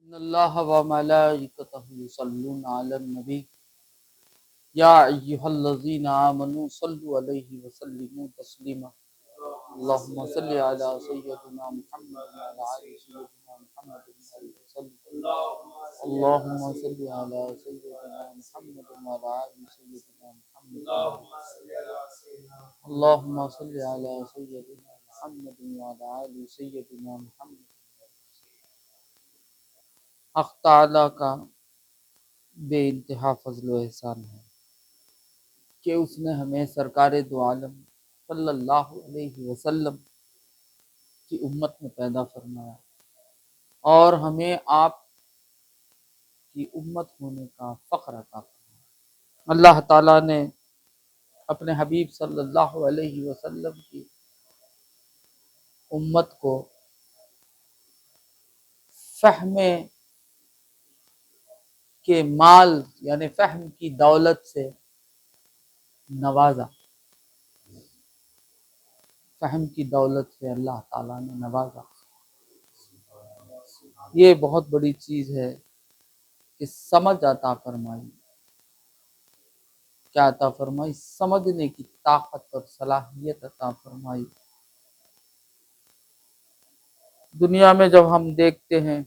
ان اللہ و ملائکتہ یصلون علی النبی یا ایھا الذین آمنوا صلوا علیہ وسلموا تسلیما اللہم صل علی سیدنا محمد وعلی آل سیدنا محمد وسلم اللہم صل علی سیدنا محمد وعلی آل سیدنا محمد اللہم صل علی سیدنا محمد وعلی آل سیدنا محمد۔ حق تعالی کا بے انتہا فضل و احسان ہے کہ اس نے ہمیں سرکار دو عالم صلی اللہ علیہ وسلم کی امت میں پیدا فرمایا اور ہمیں آپ کی امت ہونے کا فخر عطا فرمایا۔ اللہ تعالیٰ نے اپنے حبیب صلی اللہ علیہ وسلم کی امت کو فہم کے مال یعنی فہم کی دولت سے نوازا، فہم کی دولت سے اللہ تعالیٰ نے نوازا۔ یہ بہت بڑی چیز ہے کہ سمجھ عطا فرمائی۔ کیا عطا فرمائی؟ سمجھنے کی طاقت اور صلاحیت عطا فرمائی۔ دنیا میں جب ہم دیکھتے ہیں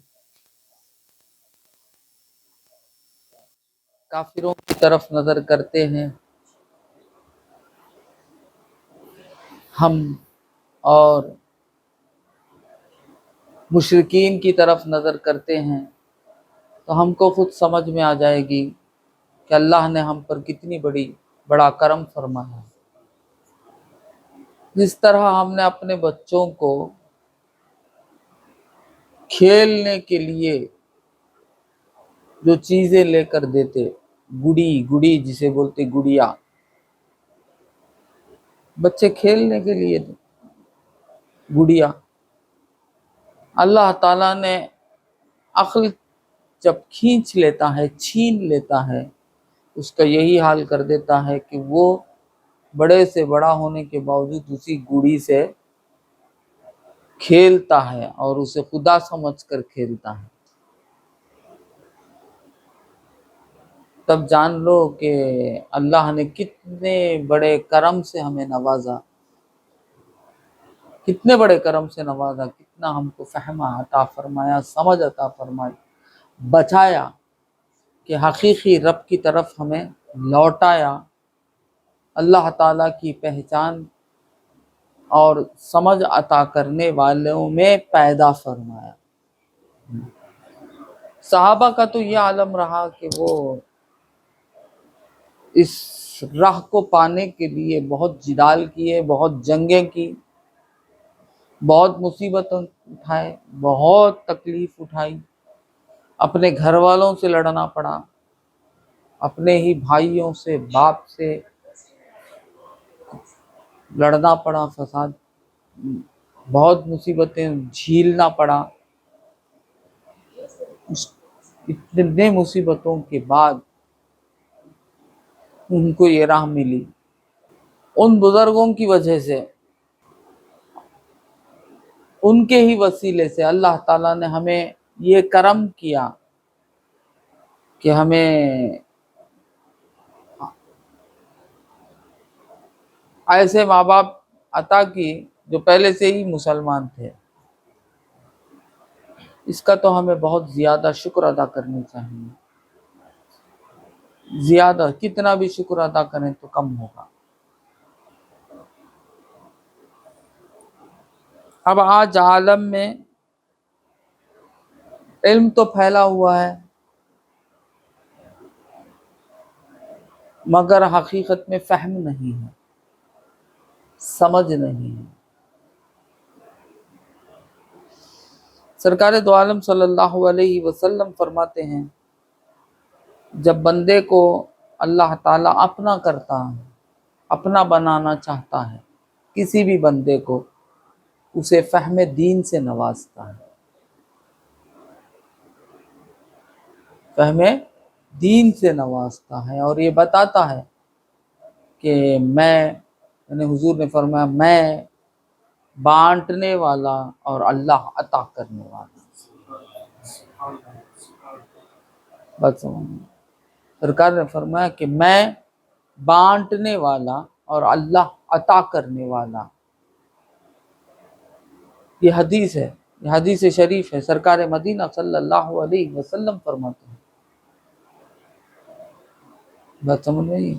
کافروں کی طرف نظر کرتے ہیں ہم اور مشرکین کی طرف نظر کرتے ہیں تو ہم کو خود سمجھ میں آ جائے گی کہ اللہ نے ہم پر کتنی بڑا کرم فرمایا ہے۔ جس طرح ہم نے اپنے بچوں کو کھیلنے کے لیے جو چیزیں لے کر دیتے، گڑی جسے بولتے گڑیا، بچے کھیلنے کے لیے گڑیا، اللہ تعالیٰ نے عقل جب کھینچ لیتا ہے، چھین لیتا ہے، اس کا یہی حال کر دیتا ہے کہ وہ بڑے سے بڑا ہونے کے باوجود اسی گڑی سے کھیلتا ہے اور اسے خدا سمجھ کر کھیلتا ہے۔ تب جان لو کہ اللہ نے کتنے بڑے کرم سے ہمیں نوازا، کتنے بڑے کرم سے نوازا، کتنا ہم کو فہم عطا فرمایا، سمجھ عطا فرمائی، بچایا کہ حقیقی رب کی طرف ہمیں لوٹایا، اللہ تعالیٰ کی پہچان اور سمجھ عطا کرنے والوں میں پیدا فرمایا۔ صحابہ کا تو یہ عالم رہا کہ وہ اس راہ کو پانے کے لیے بہت جدال کیے، بہت جنگیں کی، بہت مصیبتیں اٹھائے، بہت تکلیف اٹھائی، اپنے گھر والوں سے لڑنا پڑا، اپنے ہی بھائیوں سے، باپ سے لڑنا پڑا، فساد، بہت مصیبتیں جھیلنا پڑا۔ اتنے مصیبتوں کے بعد ان کو یہ راہ ملی، ان بزرگوں کی وجہ سے، ان کے ہی وسیلے سے اللہ تعالیٰ نے ہمیں یہ کرم کیا کہ ہمیں ایسے ماں باپ عطا کی جو پہلے سے ہی مسلمان تھے۔ اس کا تو ہمیں بہت زیادہ شکر ادا کرنی چاہیے، زیادہ، کتنا بھی شکر ادا کریں تو کم ہوگا۔ اب آج عالم میں علم تو پھیلا ہوا ہے مگر حقیقت میں فہم نہیں ہے، سمجھ نہیں ہے۔ سرکار دو عالم صلی اللہ علیہ وسلم فرماتے ہیں جب بندے کو اللہ تعالیٰ اپنا کرتا ہے، اپنا بنانا چاہتا ہے، کسی بھی بندے کو اسے فہم دین سے نوازتا ہے، فہم دین سے نوازتا ہے، اور یہ بتاتا ہے کہ یعنی حضور نے فرمایا میں بانٹنے والا اور اللہ عطا کرنے والا۔ بات سمجھ، سرکار نے فرمایا کہ میں بانٹنے والا اور اللہ عطا کرنے والا، یہ حدیث ہے، یہ حدیث شریف ہے، سرکار مدینہ صلی اللہ علیہ وسلم فرماتے ہیں۔ بات سمجھ میں آئی؟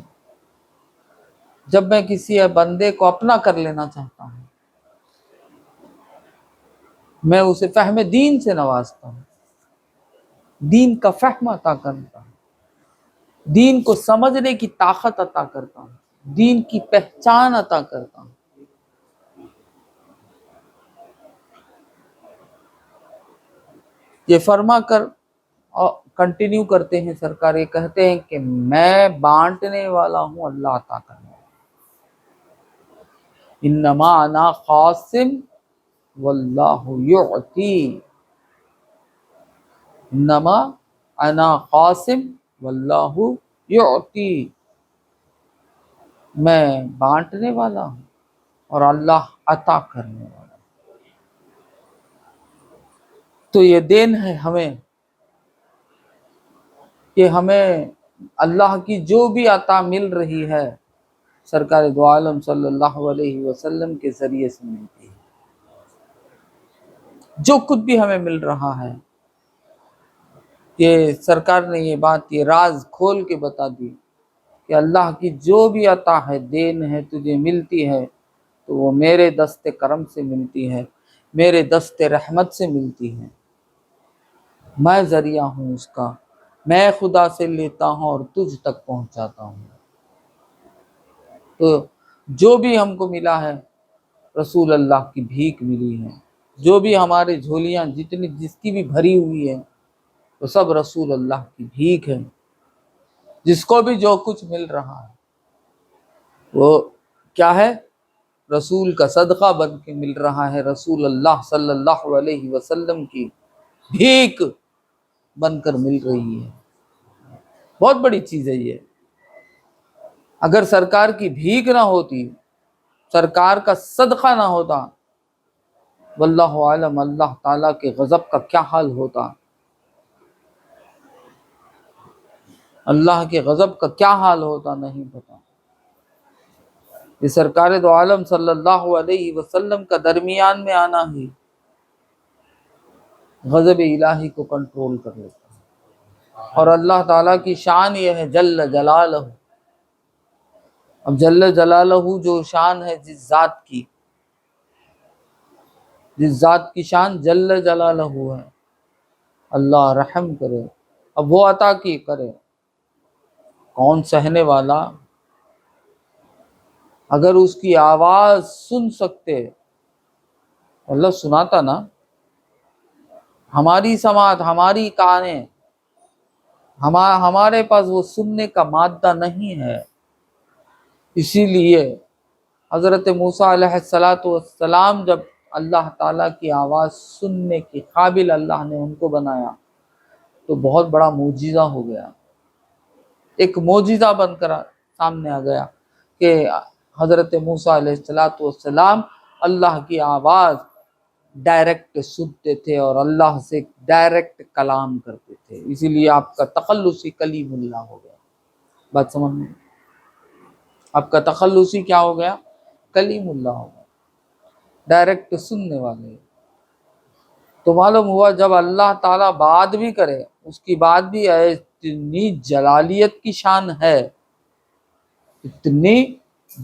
جب میں کسی بندے کو اپنا کر لینا چاہتا ہوں، میں اسے فہم دین سے نوازتا ہوں، دین کا فہم عطا کرتا ہوں، دین کو سمجھنے کی طاقت عطا کرتا ہوں، دین کی پہچان عطا کرتا ہوں۔ یہ فرما کر کنٹینیو کرتے ہیں سرکار، یہ کہتے ہیں کہ میں بانٹنے والا ہوں، اللہ عطا کرنے والا، انما انا قاسم واللہ یعطی، انما انا قاسم واللہ یعطی، میں بانٹنے والا ہوں اور اللہ عطا کرنے والا۔ تو یہ دین ہے ہمیں کہ ہمیں اللہ کی جو بھی عطا مل رہی ہے سرکار دو عالم صلی اللہ علیہ وسلم کے ذریعے سے ملتی ہے۔ جو کچھ بھی ہمیں مل رہا ہے، یہ سرکار نے یہ بات، یہ راز کھول کے بتا دی کہ اللہ کی جو بھی عطا ہے، دین ہے، تجھے ملتی ہے تو وہ میرے دست کرم سے ملتی ہے، میرے دست رحمت سے ملتی ہے، میں ذریعہ ہوں اس کا، میں خدا سے لیتا ہوں اور تجھ تک پہنچاتا ہوں۔ تو جو بھی ہم کو ملا ہے رسول اللہ کی بھیک ملی ہے، جو بھی ہماری جھولیاں جتنی جس کی بھی بھری ہوئی ہے وہ سب رسول اللہ کی بھیک ہے۔ جس کو بھی جو کچھ مل رہا ہے وہ کیا ہے؟ رسول کا صدقہ بن کے مل رہا ہے، رسول اللہ صلی اللہ علیہ وسلم کی بھیک بن کر مل رہی ہے۔ بہت بڑی چیز ہے یہ۔ اگر سرکار کی بھیک نہ ہوتی، سرکار کا صدقہ نہ ہوتا، واللہ عالم اللہ تعالیٰ کے غضب کا کیا حال ہوتا، اللہ کے غضب کا کیا حال ہوتا نہیں پتا۔ یہ سرکار دو عالم صلی اللہ علیہ وسلم کا درمیان میں آنا ہی غضب الہی کو کنٹرول کر لیتا ہے۔ اور اللہ تعالیٰ کی شان یہ ہے جل جلالہ، اب جل جلالہ جو شان ہے جس ذات کی، جس ذات کی شان جل جلالہ ہے، اللہ رحم کرے، اب وہ عطا کی کرے، کون سہنے والا؟ اگر اس کی آواز سن سکتے، اللہ سناتا نا، ہماری سماعت، ہماری کانیں، ہمارے پاس وہ سننے کا مادہ نہیں ہے۔ اسی لیے حضرت موسیٰ علیہ السلام جب اللہ تعالیٰ کی آواز سننے کے قابل اللہ نے ان کو بنایا تو بہت بڑا معجزہ ہو گیا، ایک معجزہ بن کر سامنے آ گیا کہ حضرت موسیٰ علیہ السلام اللہ کی آواز ڈائریکٹ سنتے تھے اور اللہ سے ڈائریکٹ کلام کرتے تھے، اسی لیے آپ کا تخلصی کلیم اللہ ہو گیا۔ بات سمجھ میں؟ آپ کا تخلصی کیا ہو گیا؟ کلیم اللہ ہو گیا، ڈائریکٹ سننے والے۔ تو معلوم ہوا جب اللہ تعالیٰ بات بھی کرے، اس کی بات بھی اتنی جلالیت کی شان ہے، اتنی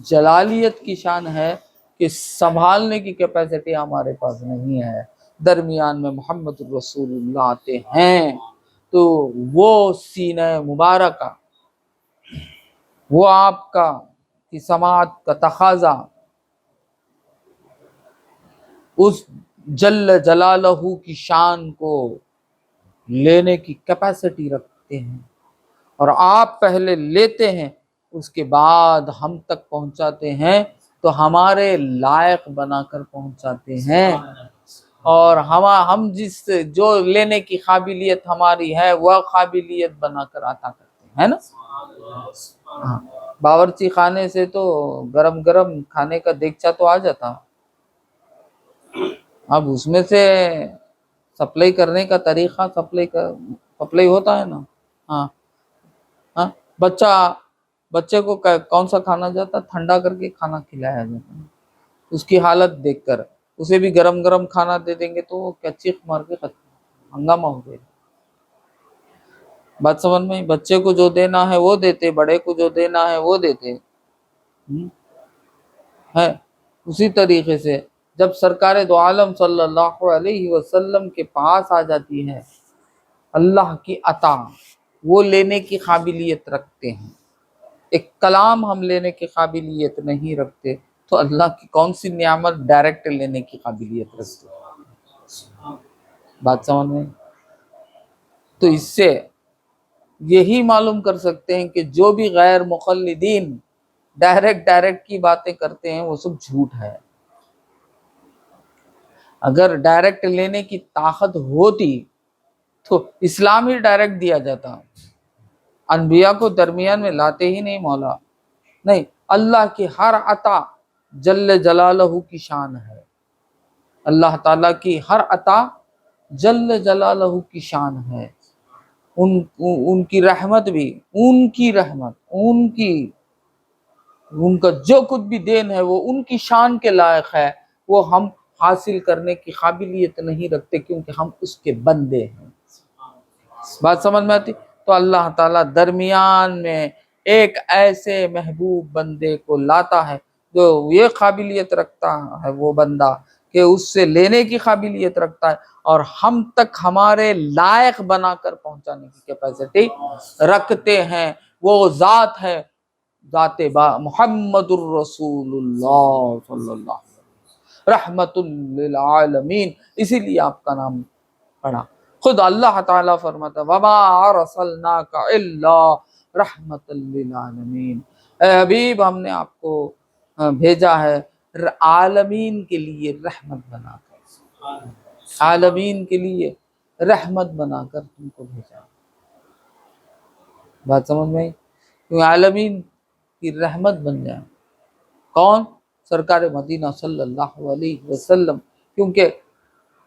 جلالیت کی شان ہے کہ سنبھالنے کی کیپیسٹی ہمارے پاس نہیں ہے۔ درمیان میں محمد رسول اللہ آتے ہیں تو وہ سینہ مبارکہ، وہ آپ کا کی سماعت کا تقاضا، اس جل جلالہ کی شان کو لینے کی کیپیسٹی رکھتے ہیں، اور آپ پہلے لیتے ہیں، اس کے بعد ہم تک پہنچاتے ہیں، تو ہمارے لائق بنا کر پہنچاتے ہیں، اور ہم جو لینے کی قابلیت ہماری ہے وہ قابلیت بنا کر عطا کرتے ہیں نا۔ ہاں، باورچی خانے سے تو گرم گرم کھانے کا دیگچا تو آ جاتا، اب اس میں سے سپلائی کرنے کا طریقہ سپلائی ہوتا ہے نا. ہاں ہاں بچے کو کون سا کھانا جاتا ہے؟ ٹھنڈا کر کے کھانا کھلایا جاتا ہے. اس کی حالت دیکھ کر اسے بھی گرم گرم کھانا دے دیں گے تو وہ کیا چیخ مار کے ہنگامہ ہو گئے. بات سمجھ میں؟ بچے کو جو دینا ہے وہ دیتے، بڑے کو جو دینا ہے وہ دیتے ہے. اسی طریقے سے جب سرکار دو عالم صلی اللہ علیہ وسلم کے پاس آ جاتی ہے اللہ کی عطا، وہ لینے کی قابلیت رکھتے ہیں. ایک کلام ہم لینے کی قابلیت نہیں رکھتے تو اللہ کی کون سی نعمت ڈائریکٹ لینے کی قابلیت رکھتے ہیں. بات سمجھ میں؟ تو اس سے یہی معلوم کر سکتے ہیں کہ جو بھی غیر مقلدین ڈائریکٹ کی باتیں کرتے ہیں وہ سب جھوٹ ہے. اگر ڈائریکٹ لینے کی طاقت ہوتی تو اسلام ہی ڈائریکٹ دیا جاتا. انبیاء کو درمیان میں لاتے ہی نہیں مولا. نہیں، اللہ کی ہر عطا جل جلالہ کی شان ہے. اللہ تعالیٰ کی ہر عطا جل جلالہ کی شان ہے. ان کی رحمت بھی، ان کا جو کچھ بھی دین ہے وہ ان کی شان کے لائق ہے. وہ ہم حاصل کرنے کی قابلیت نہیں رکھتے کیونکہ ہم اس کے بندے ہیں. بات سمجھ میں آتی؟ تو اللہ تعالیٰ درمیان میں ایک ایسے محبوب بندے کو لاتا ہے جو یہ قابلیت رکھتا ہے، وہ بندہ کہ اس سے لینے کی قابلیت رکھتا ہے اور ہم تک ہمارے لائق بنا کر پہنچانے کی کیپیسٹی رکھتے ہیں. وہ ذات ہے ذات محمد الرسول اللہ صلی اللہ علیہ وسلم رحمت للعالمین. اسی لیے آپ کا نام پڑھا. خود اللہ تعالیٰ فرماتا وما ارسلناک الا رحمت للعالمین. اے حبیب، ہم نے آپ کو بھیجا ہے عالمین کے لیے رحمت بنا کر. عالمین کے لیے رحمت بنا کر تم کو بھیجا. بات سمجھ میں؟ کیوں عالمین کی رحمت بن جائے. کون؟ سرکار مدینہ صلی اللہ علیہ وسلم. کیونکہ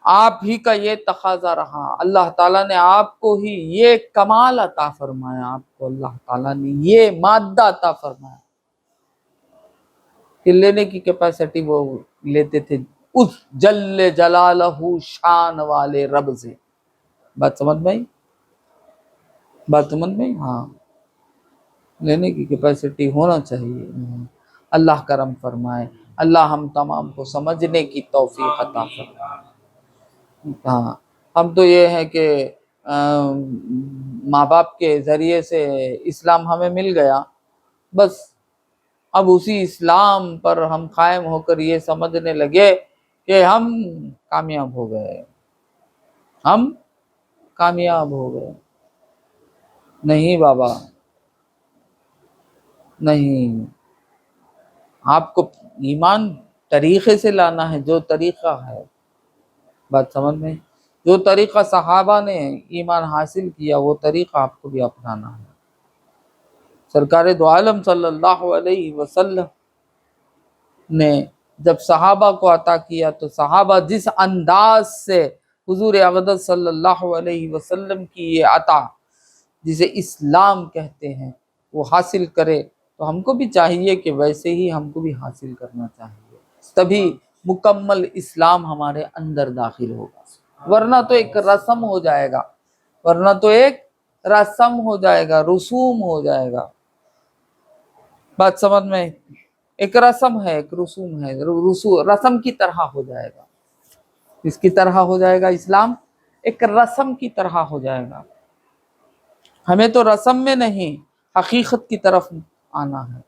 آپ ہی کا یہ تقاضا رہا. اللہ تعالیٰ نے آپ کو ہی یہ کمال عطا فرمایا. آپ کو اللہ تعالیٰ نے یہ مادہ عطا فرمایا کہ لینے کی کیپیسٹی وہ لیتے تھے اس جل جلالہ شان والے رب سے. بات سمجھ میں؟ ہاں، لینے کی کیپیسٹی ہونا چاہیے. اللہ کرم فرمائے. اللہ ہم تمام کو سمجھنے کی توفیق عطا فرمائے. ہاں، ہم تو یہ ہے کہ ماں باپ کے ذریعے سے اسلام ہمیں مل گیا، بس اب اسی اسلام پر ہم قائم ہو کر یہ سمجھنے لگے کہ ہم کامیاب ہو گئے. نہیں بابا، نہیں. آپ کو ایمان طریقے سے لانا ہے، جو طریقہ ہے. بات سمجھ میں؟ جو طریقہ صحابہ نے ایمان حاصل کیا وہ طریقہ آپ کو بھی اپنانا ہے. سرکار دو عالم صلی اللہ علیہ وسلم نے جب صحابہ کو عطا کیا تو صحابہ جس انداز سے حضور اقدس صلی اللہ علیہ وسلم کی یہ عطا جسے اسلام کہتے ہیں وہ حاصل کرے تو ہم کو بھی چاہیے کہ ویسے ہی ہم کو بھی حاصل کرنا چاہیے. تبھی مکمل اسلام ہمارے اندر داخل ہوگا. ورنہ تو ایک رسم ہو جائے گا، رسوم ہو جائے گا. بات سمجھ میں؟ ایک رسم ہے، ایک رسوم ہے، رسم کی طرح ہو جائے گا. اس کی طرح ہو جائے گا اسلام، ایک رسم کی طرح ہو جائے گا. ہمیں تو رسم میں نہیں حقیقت کی طرف آنا ہے.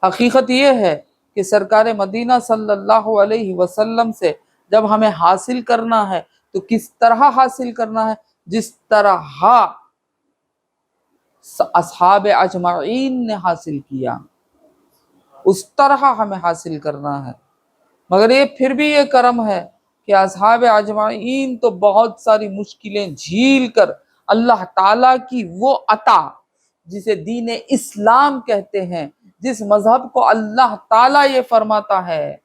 حقیقت یہ ہے کہ سرکار مدینہ صلی اللہ علیہ وسلم سے جب ہمیں حاصل کرنا ہے تو کس طرح حاصل کرنا ہے؟ جس طرح اصحاب اجمعین نے حاصل کیا اس طرح ہمیں حاصل کرنا ہے. مگر یہ پھر بھی یہ کرم ہے کہ اصحاب اجمعین تو بہت ساری مشکلیں جھیل کر اللہ تعالیٰ کی وہ عطا جسے دین اسلام کہتے ہیں، جس مذہب کو اللہ تعالیٰ یہ فرماتا ہے،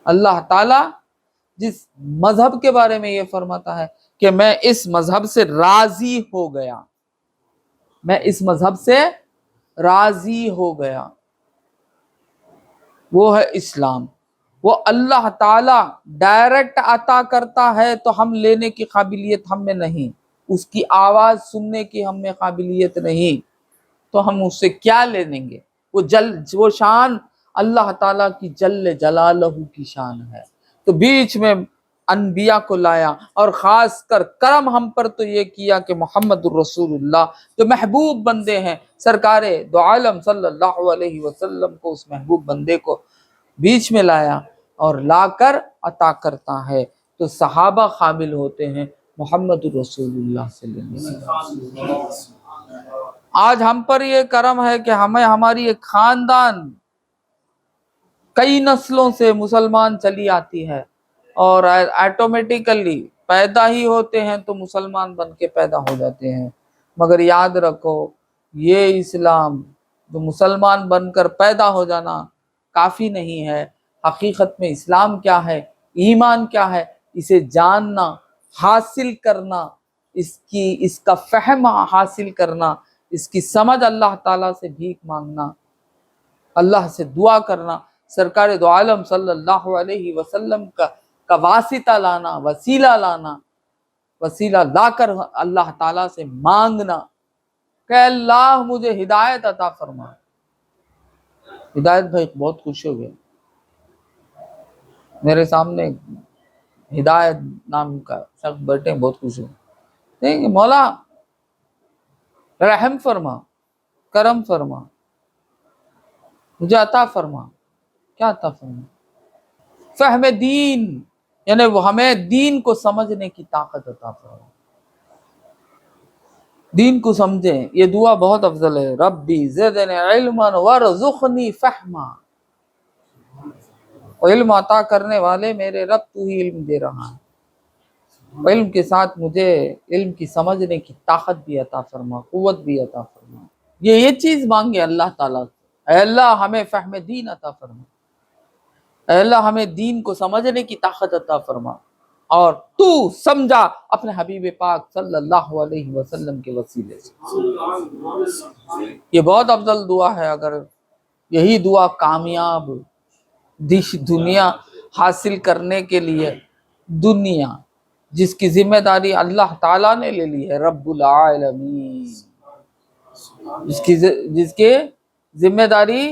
اللہ تعالیٰ جس مذہب کے بارے میں یہ فرماتا ہے کہ میں اس مذہب سے راضی ہو گیا، میں اس مذہب سے راضی ہو گیا، وہ ہے اسلام۔ وہ اللہ تعالی ڈائریکٹ عطا کرتا ہے تو ہم لینے کی قابلیت ہم میں نہیں، اس کی آواز سننے کی ہم میں قابلیت نہیں، تو ہم اس سے کیا لے لیں گے؟ وہ شان اللہ تعالیٰ کی جل جلالہ کی شان ہے۔ تو بیچ میں انبیاء کو لایا، اور خاص کر کرم ہم پر تو یہ کیا کہ محمد الرسول اللہ جو محبوب بندے ہیں، سرکار دو عالم صلی اللہ علیہ وسلم کو، اس محبوب بندے کو بیچ میں لایا اور لا کر عطا کرتا ہے۔ تو صحابہ قابل ہوتے ہیں محمد الرسول اللہ سے لینے کی۔ آج ہم پر یہ کرم ہے کہ ہمیں ہماری ایک خاندان کئی نسلوں سے مسلمان چلی آتی ہے، اور آٹومیٹیکلی پیدا ہی ہوتے ہیں تو مسلمان بن کے پیدا ہو جاتے ہیں۔ مگر یاد رکھو، یہ اسلام جو مسلمان بن کر پیدا ہو جانا کافی نہیں ہے۔ حقیقت میں اسلام کیا ہے، ایمان کیا ہے، اسے جاننا، حاصل کرنا، اس کا فہم حاصل کرنا، اس کی سمجھ، اللہ تعالیٰ سے بھیک مانگنا، اللہ سے دعا کرنا، سرکار دو عالم صلی اللہ علیہ وسلم کا واسطہ لانا، وسیلہ لا کر اللہ تعالیٰ سے مانگنا کہ اللہ مجھے ہدایت عطا فرما۔ ہدایت بھائی بہت خوش ہو گئے، میرے سامنے ہدایت نام کا شخص بیٹھے، بہت خوش ہو گئے، مولا رحم فرما، کرم فرما، مجھے عطا فرما۔ کیا عطا فرما؟ فہم دین، یعنی وہ ہمیں دین کو سمجھنے کی طاقت عطا فرما، دین کو سمجھیں۔ یہ دعا بہت افضل ہے، ربی زدنی علما وارزقنی فہما۔ علم عطا کرنے والے میرے رب، تو ہی علم دے رہا ہے، علم کے ساتھ مجھے علم کی سمجھنے کی طاقت بھی عطا فرما، قوت بھی عطا فرما۔ یہ چیز مانگے اللہ تعالیٰ سے، اے اللہ ہمیں فہم دین عطا فرما، اے اللہ ہمیں دین کو سمجھنے کی طاقت عطا فرما، اور تو سمجھا اپنے حبیب پاک صلی اللہ علیہ وسلم کے وسیلے سے۔ یہ بہت افضل دعا ہے۔ اگر یہی دعا کامیاب دنیا حاصل کرنے کے لیے، دنیا جس کی ذمہ داری اللہ تعالیٰ نے لے لی ہے، رب العالمین، جس کی ذمہ داری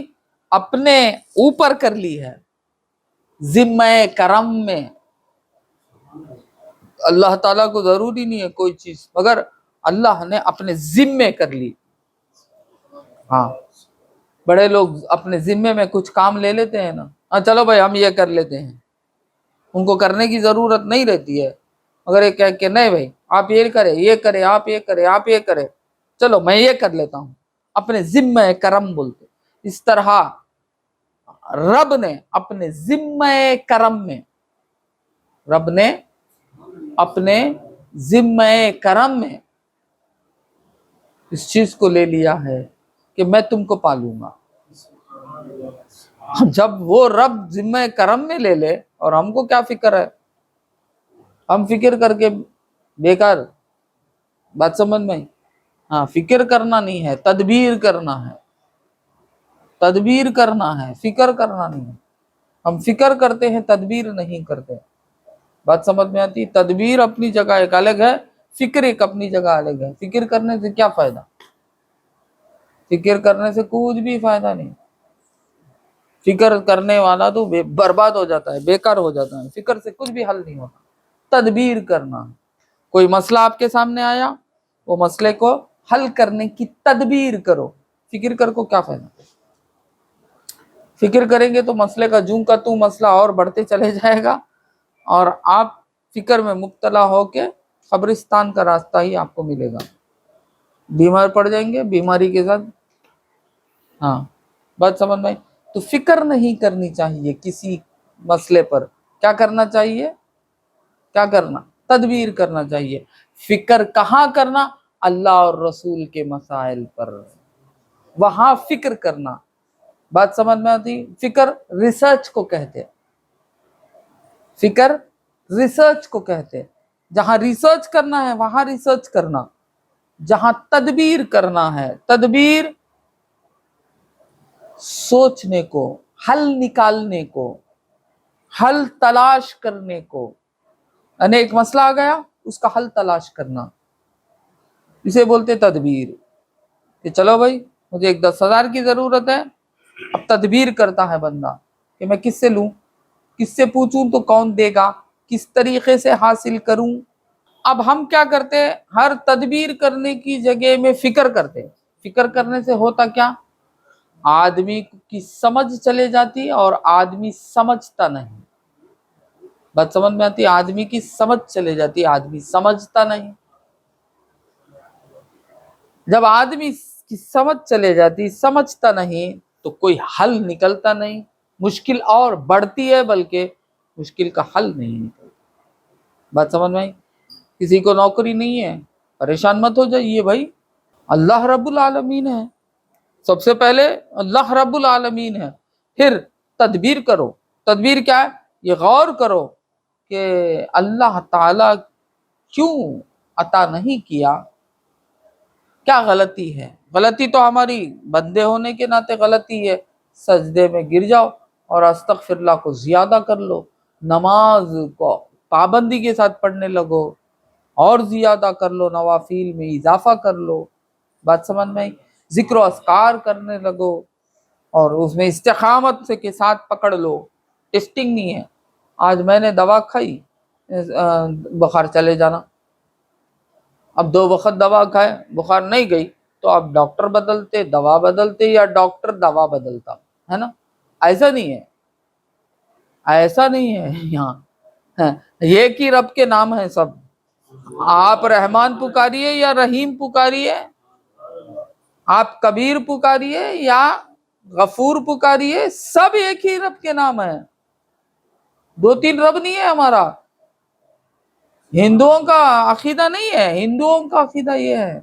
اپنے اوپر کر لی ہے، ذمہ کرم میں۔ اللہ تعالیٰ کو ضروری نہیں ہے کوئی چیز، مگر اللہ نے اپنے ذمے کر لی۔ ہاں، بڑے لوگ اپنے ذمے میں کچھ کام لے لیتے ہیں نا، ہاں چلو بھائی ہم یہ کر لیتے ہیں، ان کو کرنے کی ضرورت نہیں رہتی ہے، مگر یہ کہہ کہ نہیں بھائی آپ یہ کرے، یہ کرے، آپ یہ کرے، آپ یہ کرے، چلو میں یہ کر لیتا ہوں، اپنے ذمہ کرم بولتے۔ اس طرح رب نے اپنے ذمہ کرم میں، رب نے اپنے ذمہ کرم میں اس چیز کو لے لیا ہے کہ میں تم کو پالوں گا۔ جب وہ رب ذمہ کرم میں لے لے، اور ہم کو کیا فکر ہے، ہم فکر کر کے بیکار، بات سمجھ میں؟ ہاں، فکر کرنا نہیں ہے، تدبیر کرنا ہے، تدبیر کرنا ہے، فکر کرنا نہیں ہے۔ ہم فکر کرتے ہیں، تدبیر نہیں کرتے۔ بات سمجھ میں آتی؟ تدبیر اپنی جگہ ایک الگ ہے، فکر ایک اپنی جگہ الگ ہے۔ فکر کرنے سے کیا فائدہ؟ فکر کرنے سے کچھ بھی فائدہ نہیں۔ فکر کرنے والا تو برباد ہو جاتا ہے، بیکار ہو جاتا ہے، فکر سے کچھ بھی حل نہیں ہوتا۔ تدبیر کرنا، کوئی مسئلہ آپ کے سامنے آیا، وہ مسئلے کو حل کرنے کی تدبیر کرو۔ فکر کر کو کیا فائدہ؟ فکر کریں گے تو مسئلے کا جوں کا توں مسئلہ اور بڑھتے چلے جائے گا، اور آپ فکر میں مبتلا ہو کے قبرستان کا راستہ ہی آپ کو ملے گا، بیمار پڑ جائیں گے، بیماری کے ساتھ۔ ہاں، بات سمجھ میں؟ تو فکر نہیں کرنی چاہیے کسی مسئلے پر۔ کیا کرنا چاہیے؟ کیا کرنا؟ تدبیر کرنا چاہیے۔ فکر کہاں کرنا؟ اللہ اور رسول کے مسائل پر، وہاں فکر کرنا۔ بات سمجھ میں آتی؟ فکر ریسرچ کو کہتے ہیں، فکر ریسرچ کو کہتے ہیں. جہاں ریسرچ کرنا ہے وہاں ریسرچ کرنا. جہاں تدبیر کرنا ہے، تدبیر سوچنے کو، حل نکالنے کو، حل تلاش کرنے کو. یعنی ایک مسئلہ آ گیا، اس کا حل تلاش کرنا، اسے بولتے تدبیر. کہ چلو بھائی مجھے ایک 10,000 کی ضرورت ہے، اب تدبیر کرتا ہے بندہ کہ میں کس سے لوں، کس سے پوچھوں تو کون دے گا، کس طریقے سے حاصل کروں. اب ہم کیا کرتے ہیں، ہر تدبیر کرنے کی جگہ میں فکر کرتے ہیں. فکر کرنے سے ہوتا کیا، آدمی کی سمجھ چلے جاتی اور آدمی سمجھتا نہیں. بات سمجھ میں آتی، آدمی کی سمجھ چلے جاتی، آدمی سمجھتا نہیں. جب آدمی کی سمجھ چلے جاتی، سمجھتا نہیں، تو کوئی حل نکلتا نہیں، مشکل اور بڑھتی ہے، بلکہ مشکل کا حل نہیں نکلتا. بات سمجھ میں آئی. کسی کو نوکری نہیں ہے، پریشان مت ہو جائیے بھائی، اللہ رب العالمین ہے. سب سے پہلے اللہ رب العالمین ہے، پھر تدبیر کرو. تدبیر کیا ہے، یہ غور کرو کہ اللہ تعالی کیوں عطا نہیں کیا، کیا غلطی ہے. غلطی تو ہماری بندے ہونے کے ناطے غلطی ہے. سجدے میں گر جاؤ اور استغفر اللہ کو زیادہ کر لو، نماز کو پابندی کے ساتھ پڑھنے لگو، اور زیادہ کر لو، نوافل میں اضافہ کر لو. بات سمجھ میں آئی. ذکر و اذکار کرنے لگو اور اس میں استقامت سے کے ساتھ پکڑ لو. ٹیسٹنگ نہیں ہے، آج میں نے دوا کھائی بخار چلے جانا، اب 2 وقت دوا کھائے بخار نہیں گئی تو آپ ڈاکٹر بدلتے، دوا بدلتے، یا ڈاکٹر دوا بدلتا ہے نا. ایسا نہیں ہے، ایسا نہیں ہے. یہاں ایک ہی رب کے نام ہیں سب. آپ رحمان پکاریے یا رحیم پکاریے، آپ کبیر پکاریے یا غفور پکاریے، سب ایک ہی رب کے نام ہیں. 2-3 رب نہیں ہے ہمارا. ہندوؤں کا عقیدہ نہیں ہے، ہندوؤں کا عقیدہ یہ ہے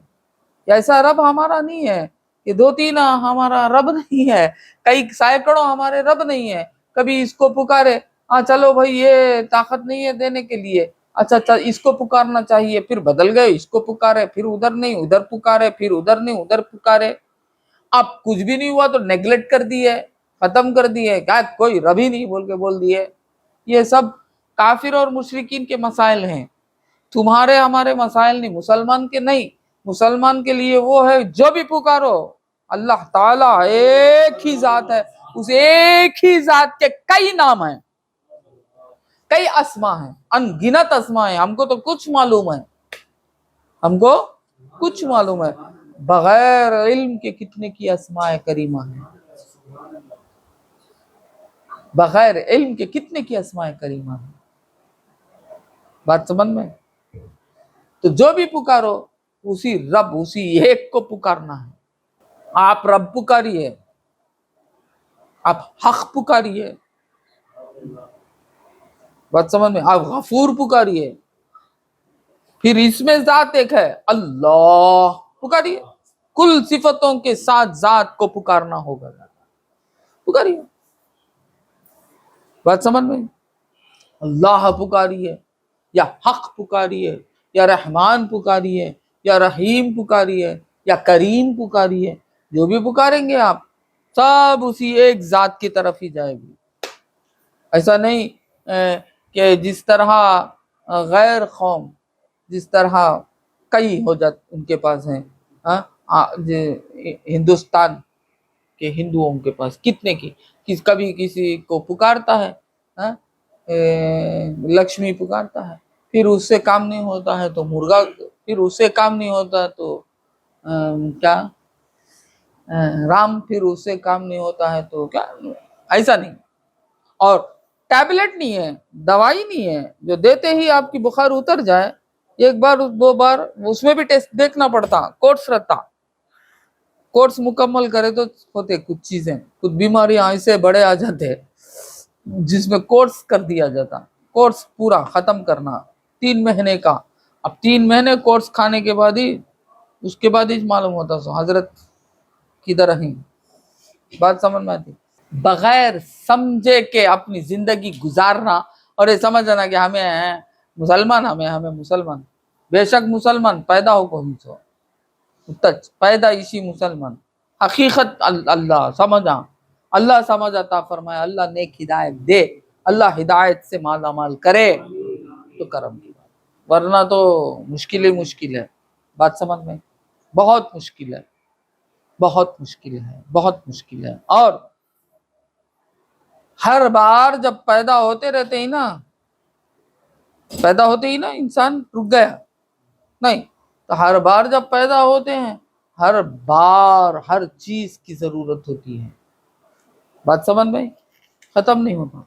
کہ ایسا رب ہمارا نہیں ہے کہ 2-3 ہمارا رب نہیں ہے، کئی سینکڑوں ہمارے رب نہیں ہے. کبھی اس کو پکارے، ہاں چلو بھائی یہ طاقت نہیں ہے دینے کے لیے، اچھا اس کو پکارنا چاہیے، پھر بدل گئے، اس کو پکارے، پھر ادھر نہیں ادھر پکارے، پھر ادھر نہیں ادھر پکارے. اب کچھ بھی نہیں ہوا تو نیگلیکٹ کر دیے، ختم کر دیے، کیا کوئی رب ہی نہیں بول کے بول دیے. یہ سب کافر اور مشرکین کے مسائل ہیں، تمہارے ہمارے مسائل نہیں، مسلمان کے نہیں. مسلمان کے لیے وہ ہے جو بھی پکارو اللہ تعالیٰ ایک ہی ذات ہے، اس ایک ہی ذات کے کئی نام ہیں، کئی اسما ہیں، انگنت اسما ہیں. ہم کو تو کچھ معلوم ہے، ہم کو کچھ معلوم ہے، بغیر علم کے کتنے کی اسماء کریمہ ہیں، بغیر علم کے کتنے کی اسماء کریمہ ہیں. بات سمجھ میں. تو جو بھی پکارو اسی رب، اسی ایک کو پکارنا ہے. آپ رب پکاریے، آپ حق پکاریے. بات سمجھ میں. آپ غفور پکاریے، پھر اس میں ذات ایک ہے اللہ پکاریے. کل صفتوں کے ساتھ ذات کو پکارنا ہوگا، پکاریے. بات سمجھ میں. اللہ پکاریے یا حق پکاریے یا رحمان پکاریے یا رحیم پکاریے یا کریم پکاریے، جو بھی پکاریں گے آپ سب اسی ایک ذات کی طرف ہی جائے گی. ایسا نہیں کہ جس طرح غیر قوم، جس طرح کئی ہو جاتے ان کے پاس ہیں، ہندوستان کے ہندوؤں کے پاس کتنے کی، کبھی کسی کو پکارتا ہے، لکشمی پکارتا ہے، پھر اس سے کام نہیں ہوتا ہے تو مرغا، پھر اس سے کام نہیں ہوتا تو کیا رام، پھر اس سے کام نہیں ہوتا ہے تو کیا. ایسا نہیں. اور ٹیبلٹ نہیں ہے، دوائی نہیں ہے جو دیتے ہی آپ کی بخار اتر جائے. 1 بار 2 بار اس میں بھی ٹیسٹ دیکھنا پڑتا، کورس رہتا. کورس مکمل کرے تو ہوتے کچھ چیزیں، کچھ بیماریاں ایسے بڑے آ جاتے جس میں کورس کر دیا جاتا. کورس پورا ختم کرنا 3 مہینے کا. اب 3 مہینے کورس کھانے کے بعد ہی، اس کے بعد ہی معلوم ہوتا سو حضرت کدھر ہیں. بات سمجھ میں آتی. بغیر سمجھے کے اپنی زندگی گزارنا اور یہ سمجھنا کہ ہمیں ہیں مسلمان، ہمیں مسلمان، بے شک مسلمان پیدا ہو کون سو پیدا اسی مسلمان، حقیقت اللہ سمجھا، اللہ سمجھ عطا فرمائے، اللہ نیک ہدایت دے، اللہ ہدایت سے مالا مال کرے تو کرم کی بات، ورنہ تو مشکل ہی مشکل ہے، بات سمجھ میں، بہت مشکل ہے، بہت مشکل ہے، بہت مشکل ہے۔ اور ہر بار جب پیدا ہوتے رہتے ہی نا، پیدا ہوتے ہی نا انسان رک گیا نہیں، تو ہر بار جب پیدا ہوتے ہیں ہر بار ہر چیز کی ضرورت ہوتی ہے، بات سمجھ میں ختم نہیں ہوتا،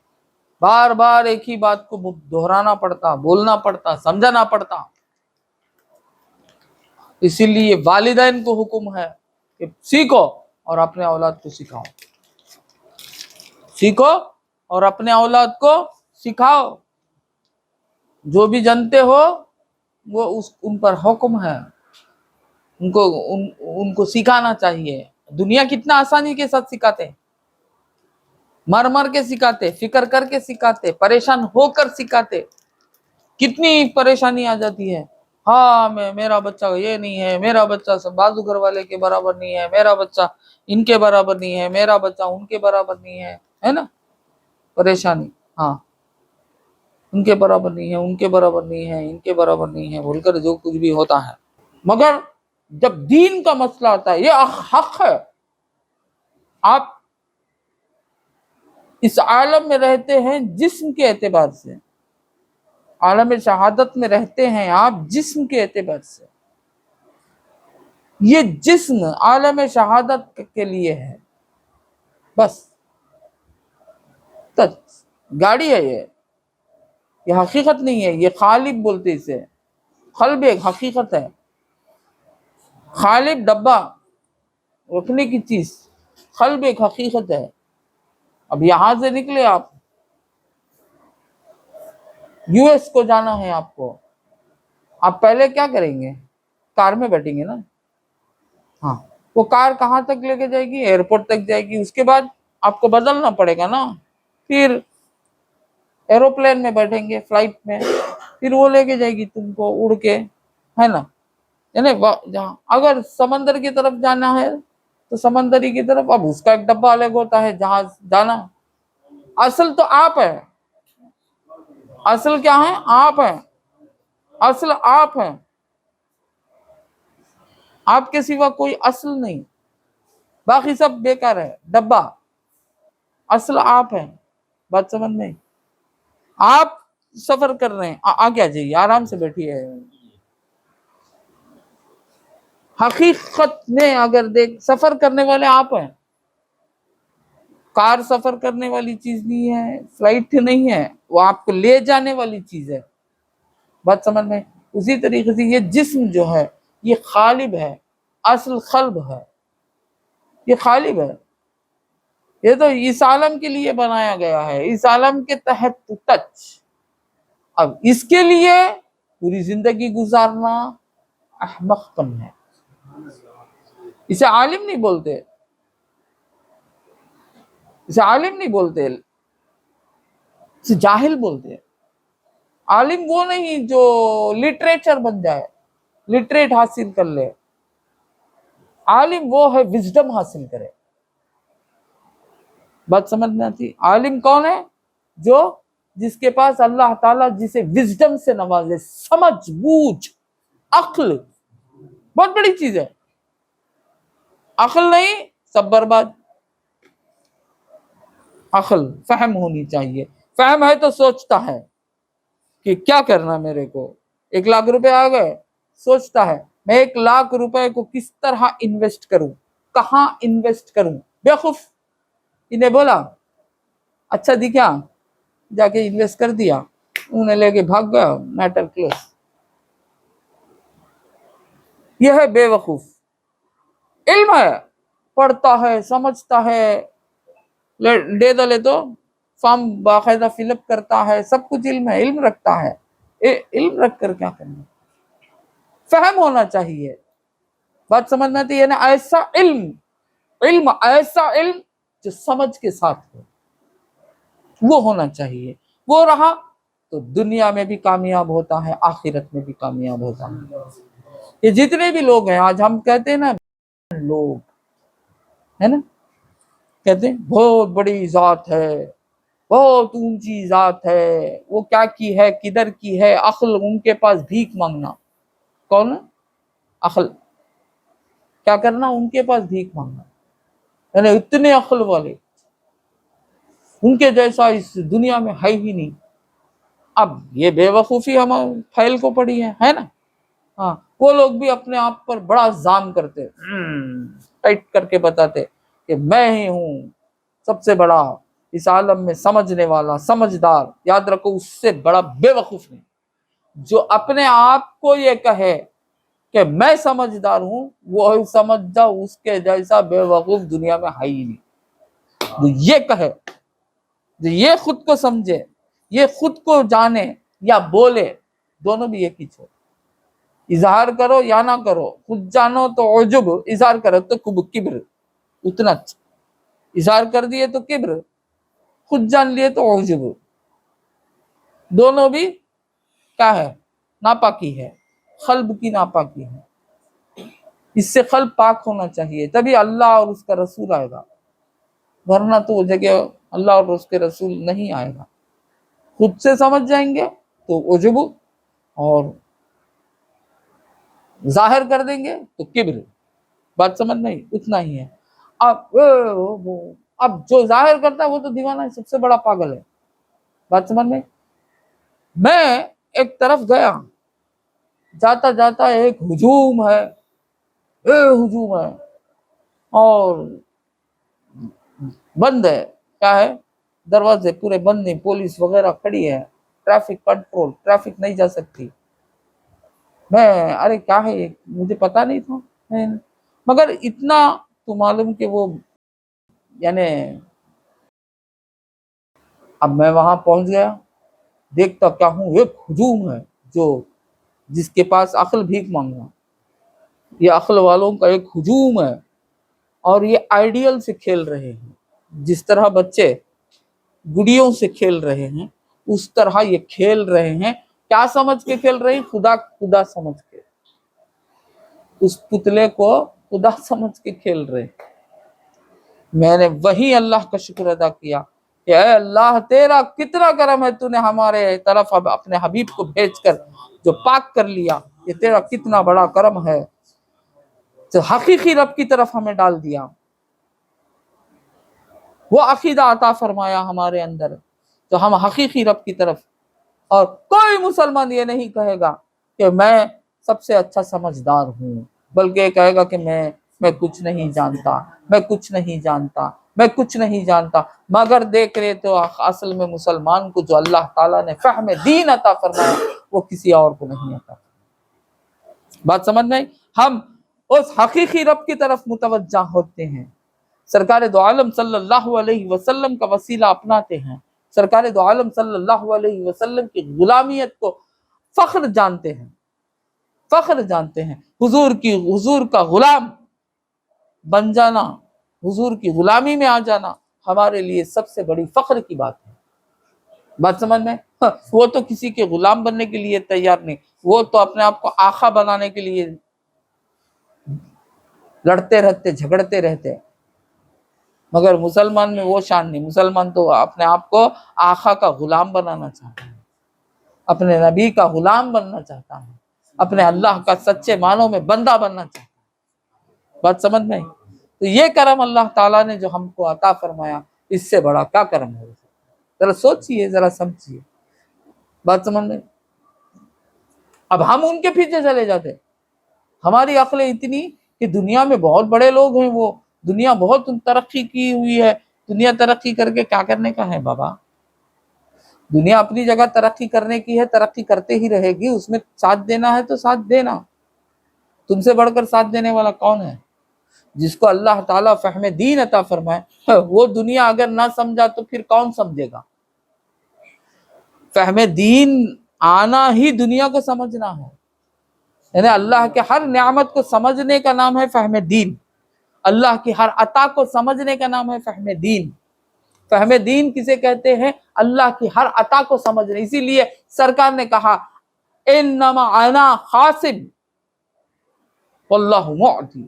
بار بار ایک ہی بات کو دہرانا پڑتا، بولنا پڑتا، سمجھانا پڑتا۔ اسی لیے والدین کو حکم ہے کہ سیکھو اور اپنے اولاد کو سکھاؤ، سیکھو اور اپنے اولاد کو سکھاؤ، جو بھی جانتے ہو وہ ان پر حکم ہے، ان کو سکھانا چاہیے۔ دنیا کتنا آسانی کے ساتھ سکھاتے، مر مر کے سکھاتے، فکر کر کے سکھاتے، پریشان ہو کر سکھاتے، کتنی پریشانی آ جاتی ہے، ہاں میرا بچہ یہ نہیں ہے، میرا بچہ بازو گھر والے کے برابر نہیں ہے، میرا بچہ ان کے برابر نہیں ہے، میرا بچہ ان کے برابر نہیں ہے نا، پریشانی، ہاں ان کے برابر نہیں ہے، ان کے برابر نہیں ہے، ان کے برابر نہیں ہے بول کر جو کچھ بھی ہوتا ہے۔ مگر جب دین کا مسئلہ آتا ہے، یہ حق ہے، آپ اس عالم میں رہتے ہیں جسم کے اعتبار سے، عالم شہادت میں رہتے ہیں آپ جسم کے اعتبار سے، یہ جسم عالم شہادت کے لیے ہے، بس گاڑی ہے، یہ حقیقت نہیں ہے، یہ خالب بولتے اسے، قلب ایک حقیقت ہے، خالب ڈبہ رکھنے کی چیز، قلب ایک حقیقت ہے۔ اب یہاں سے نکلے آپ یو ایس کو جانا ہے آپ کو، آپ پہلے کیا کریں گے؟ کار میں بیٹھیں گے نا، ہاں وہ کار کہاں تک لے کے جائے گی؟ ایئرپورٹ تک جائے گی، اس کے بعد آپ کو بدلنا پڑے گا نا، پھر ایروپلین میں بیٹھیں گے، فلائٹ میں، پھر وہ لے کے جائے گی تم کو اڑ کے، ہے نا، یعنی جہاں اگر سمندر کی طرف جانا ہے تو سمندری کی طرف، اب اس کا ایک ڈبہ الگ ہوتا ہے جہاز جانا، اصل تو آپ ہے، اصل کیا ہے؟ آپ ہیں، اصل آپ ہیں، آپ کے سوا کوئی اصل نہیں، باقی سب بیکار ہے، ڈبہ، اصل آپ ہیں، بات سمجھ میں؟ آپ سفر کر رہے ہیں، آگے آ جائیے، آرام سے بیٹھیے، حقیقت میں اگر دیکھ سفر کرنے والے آپ ہیں، کار سفر کرنے والی چیز نہیں ہے، فلائٹ نہیں ہے، وہ آپ کو لے جانے والی چیز ہے، بات سمجھ میں؟ اسی طریقے سے یہ جسم جو ہے یہ خالب ہے، اصل قلب ہے، یہ خالب ہے، یہ تو اس عالم کے لیے بنایا گیا ہے، اس عالم کے تحت ٹچ، اب اس کے لیے پوری زندگی گزارنا احمق پن ہے، اسے عالم نہیں بولتے، اسے عالم نہیں بولتے، اسے جاہل بولتے۔ عالم وہ نہیں جو لٹریچر بن جائے، لٹریٹ حاصل کر لے، عالم وہ ہے وزڈم حاصل کرے، بات سمجھ میں آتی؟ عالم کون ہے؟ جو جس کے پاس اللہ تعالیٰ جسے وزڈم سے نوازے، سمجھ بوجھ، عقل، بہت بڑی چیز ہے، عقل نہیں سب برباد، عقل فہم ہونی چاہیے، فہم ہے تو سوچتا ہے کہ کیا کرنا میرے کو، 1,00,000 روپے آ گئے، سوچتا ہے میں 1,00,000 روپے کو کس طرح انویسٹ کروں، کہاں انویسٹ کروں، بیوقوف انہیں بولا اچھا دکھا، جا کے انویسٹ کر دیا، انہیں لے کے بھاگ گیا، میٹر کلوز، یہ ہے بے وقوف۔ علم ہے، پڑھتا ہے، سمجھتا ہے، دے دلے تو فارم باقاعدہ فل اپ کرتا ہے، سب کچھ علم ہے، علم رکھتا ہے، علم رکھ کر کیا کرنا، فہم ہونا چاہیے، بات سمجھنا چاہیے، یعنی ایسا علم، علم ایسا علم جو سمجھ کے ساتھ ہو، وہ ہونا چاہیے، وہ رہا تو دنیا میں بھی کامیاب ہوتا ہے، آخرت میں بھی کامیاب ہوتا ہے۔ یہ جتنے بھی لوگ ہیں، آج ہم کہتے ہیں نا لوگ، ہے نا، کہتے ہیں بہت بڑی ذات ہے، بہت اونچی ذات ہے، وہ کیا کی ہے، کدھر کی ہے، عقل ان کے پاس بھیک مانگنا۔ کون ہے؟ عقل کیا کرنا، ان کے پاس بھیک مانگنا، یعنی اتنے عقل والے، ان کے جیسا اس دنیا میں ہے ہی نہیں۔ اب یہ بے وقوفی ہم پھیل کو پڑی ہے نا۔ ہاں، وہ لوگ بھی اپنے آپ پر بڑا زام کرتے، ٹائٹ کر کے بتاتے کہ میں ہی ہوں سب سے بڑا اس عالم میں سمجھنے والا، سمجھدار۔ یاد رکھو، اس سے بڑا بے وقوف نہیں جو اپنے آپ کو یہ کہے کہ میں سمجھدار ہوں، وہ سمجھدا اس کے جیسا بے وقوف دنیا میں ہے ہی نہیں۔ جو یہ کہے، جو یہ خود کو سمجھے، یہ خود کو جانے یا بولے، دونوں بھی ایک ہی چھوڑ۔ اظہار کرو یا نہ کرو، خود جانو تو عجب، اظہار کرو تو کبر، اتنا اچھا۔ اظہار کر دیے تو کبر، خود جان لیے تو عجب، دونوں بھی کیا ہے؟ ناپاکی ہے، قلب کی ناپاکی ہے۔ اس سے قلب پاک ہونا چاہیے، تبھی اللہ اور اس کا رسول آئے گا، ورنہ تو وہ جگہ اللہ اور اس کے رسول نہیں آئے گا۔ خود سے سمجھ جائیں گے تو عجب، اور ظاہر کر دیں گے تو کبر۔ بات سمجھ نہیں؟ اتنا ہی ہے۔ اب جو ظاہر کرتا ہے وہ تو دیوانہ ہے، سب سے بڑا پاگل ہے۔ بات سمجھ نہیں؟ میں ایک طرف گیا، جاتا جاتا ایک ہجوم ہے، ہجوم ہے، اور بند ہے، کیا ہے، دروازے پورے بند ہیں، پولیس وغیرہ کھڑی ہے، ٹریفک کنٹرول، ٹریفک نہیں جا سکتی۔ میں ارے کیا ہے یہ، مجھے پتا نہیں تھا، مگر اتنا تو معلوم کہ وہ یعنی اب میں وہاں پہنچ گیا، دیکھتا کیا ہوں، ایک ہجوم ہے جس کے پاس عقل بھیک مانگنا، یہ عقل والوں کا ایک ہجوم ہے، اور یہ آئیڈیل سے کھیل رہے ہیں۔ جس طرح بچے گڑیوں سے کھیل رہے ہیں، اس طرح یہ کھیل رہے ہیں۔ کیا سمجھ کے کھیل رہے ہیں؟ خدا سمجھ کے، اس پتلے کو خدا سمجھ کے کھیل رہے ہیں۔ میں نے وہی اللہ کا شکر ادا کیا کہ اے اللہ، تیرا کتنا کرم ہے، تو نے ہمارے طرف اب اپنے حبیب کو بھیج کر جو پاک کر لیا، یہ تیرا کتنا بڑا کرم ہے، جو حقیقی رب کی طرف ہمیں ڈال دیا، وہ عقیدہ عطا فرمایا ہمارے اندر، تو ہم حقیقی رب کی طرف۔ اور کوئی مسلمان یہ نہیں کہے گا کہ میں سب سے اچھا سمجھدار ہوں، بلکہ یہ کہے گا کہ میں کچھ نہیں جانتا، میں کچھ نہیں جانتا، میں کچھ نہیں جانتا۔ مگر دیکھ رہے تو اصل میں مسلمان کو جو اللہ تعالیٰ نے فہم دین عطا فرمایا، وہ کسی اور کو نہیں عطا۔ بات سمجھ میں؟ ہم اس حقیقی رب کی طرف متوجہ ہوتے ہیں، سرکار دو عالم صلی اللہ علیہ وسلم کا وسیلہ اپناتے ہیں، سرکار دو عالم صلی اللہ علیہ وسلم کی غلامیت کو فخر جانتے ہیں، فخر جانتے ہیں۔ حضور کا غلام بن جانا، حضور کی غلامی میں آ جانا ہمارے لیے سب سے بڑی فخر کی بات ہے۔ بات سمجھ میں؟ وہ تو کسی کے غلام بننے کے لیے تیار نہیں، وہ تو اپنے آپ کو آقا بنانے کے لیے لڑتے رہتے، جھگڑتے رہتے، مگر مسلمان میں وہ شان نہیں۔ مسلمان تو اپنے آپ کو آقا کا غلام بنانا چاہتا ہے، اپنے نبی کا غلام بننا چاہتا ہے، اپنے اللہ کا سچے معنوں میں بندہ بننا چاہتا ہے۔ بات سمجھ میں؟ تو یہ کرم اللہ تعالیٰ نے جو ہم کو عطا فرمایا، اس سے بڑا کیا کرم ہے؟ ذرا سوچئے، ذرا سمجھئے۔ بات سمجھ میں؟ اب ہم ان کے پیچھے چلے جاتے، ہماری عقلیں اتنی کہ دنیا میں بہت بڑے لوگ ہیں، وہ دنیا بہت ترقی کی ہوئی ہے، دنیا ترقی کر کے کیا کرنے کا ہے بابا؟ دنیا اپنی جگہ ترقی کرنے کی ہے، ترقی کرتے ہی رہے گی، اس میں ساتھ دینا ہے تو ساتھ دینا۔ تم سے بڑھ کر ساتھ دینے والا کون ہے؟ جس کو اللہ تعالیٰ فہم دین عطا فرمائے، وہ دنیا اگر نہ سمجھا تو پھر کون سمجھے گا؟ فہم دین آنا ہی دنیا کو سمجھنا ہے، یعنی اللہ کے ہر نعمت کو سمجھنے کا نام ہے فہم دین، اللہ کی ہر عطا کو سمجھنے کا نام ہے فہم دین۔ فہم دین کسے کہتے ہیں؟ اللہ کی ہر عطا کو سمجھنا. اسی لیے سرکار نے کہا انما انا خاسم واللہ معطی،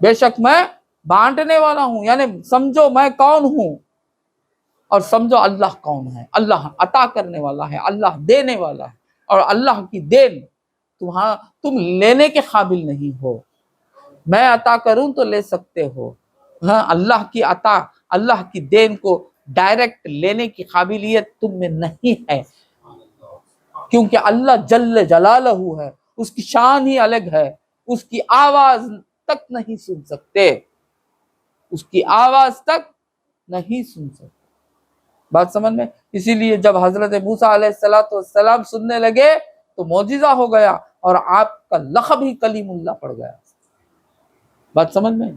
بے شک میں بانٹنے والا ہوں، یعنی سمجھو میں کون ہوں اور سمجھو اللہ کون ہے. اللہ عطا کرنے والا ہے، اللہ دینے والا ہے، اور اللہ کی دین تم لینے کے قابل نہیں ہو. میں عطا کروں تو لے سکتے ہو، ہاں اللہ کی عطا، اللہ کی دین کو ڈائریکٹ لینے کی قابلیت تم میں نہیں ہے، کیونکہ اللہ جل جلالہ ہے، اس کی شان ہی الگ ہے. اس کی آواز تک نہیں سن سکتے، اس کی آواز تک نہیں سن سکتے. بات سمجھ میں؟ اسی لیے جب حضرت موسیٰ علیہ السلام سننے لگے تو معجزہ ہو گیا اور آپ کا لقب ہی کلیم اللہ پڑ گیا. بات سمجھ میں؟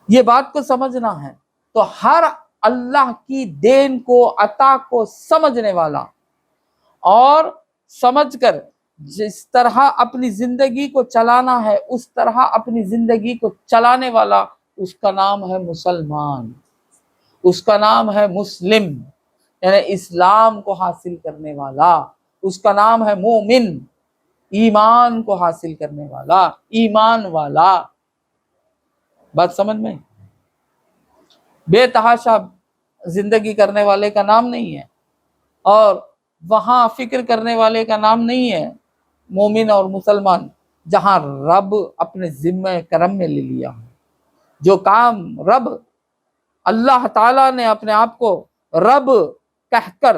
یہ بات کو سمجھنا ہے. تو ہر اللہ کی دین کو، عطا کو سمجھنے والا اور سمجھ کر جس طرح اپنی زندگی کو چلانا ہے اس طرح اپنی زندگی کو چلانے والا، اس کا نام ہے مسلمان، اس کا نام ہے مسلم، یعنی اسلام کو حاصل کرنے والا. اس کا نام ہے مومن، ایمان کو حاصل کرنے والا، ایمان والا. بات سمجھ میں؟ بے تحاشا زندگی کرنے والے کا نام نہیں ہے، اور وہاں فکر کرنے والے کا نام نہیں ہے مومن اور مسلمان، جہاں رب اپنے ذمہ کرم میں لے لیا. جو کام رب اللہ تعالیٰ نے اپنے آپ کو رب کہہ کر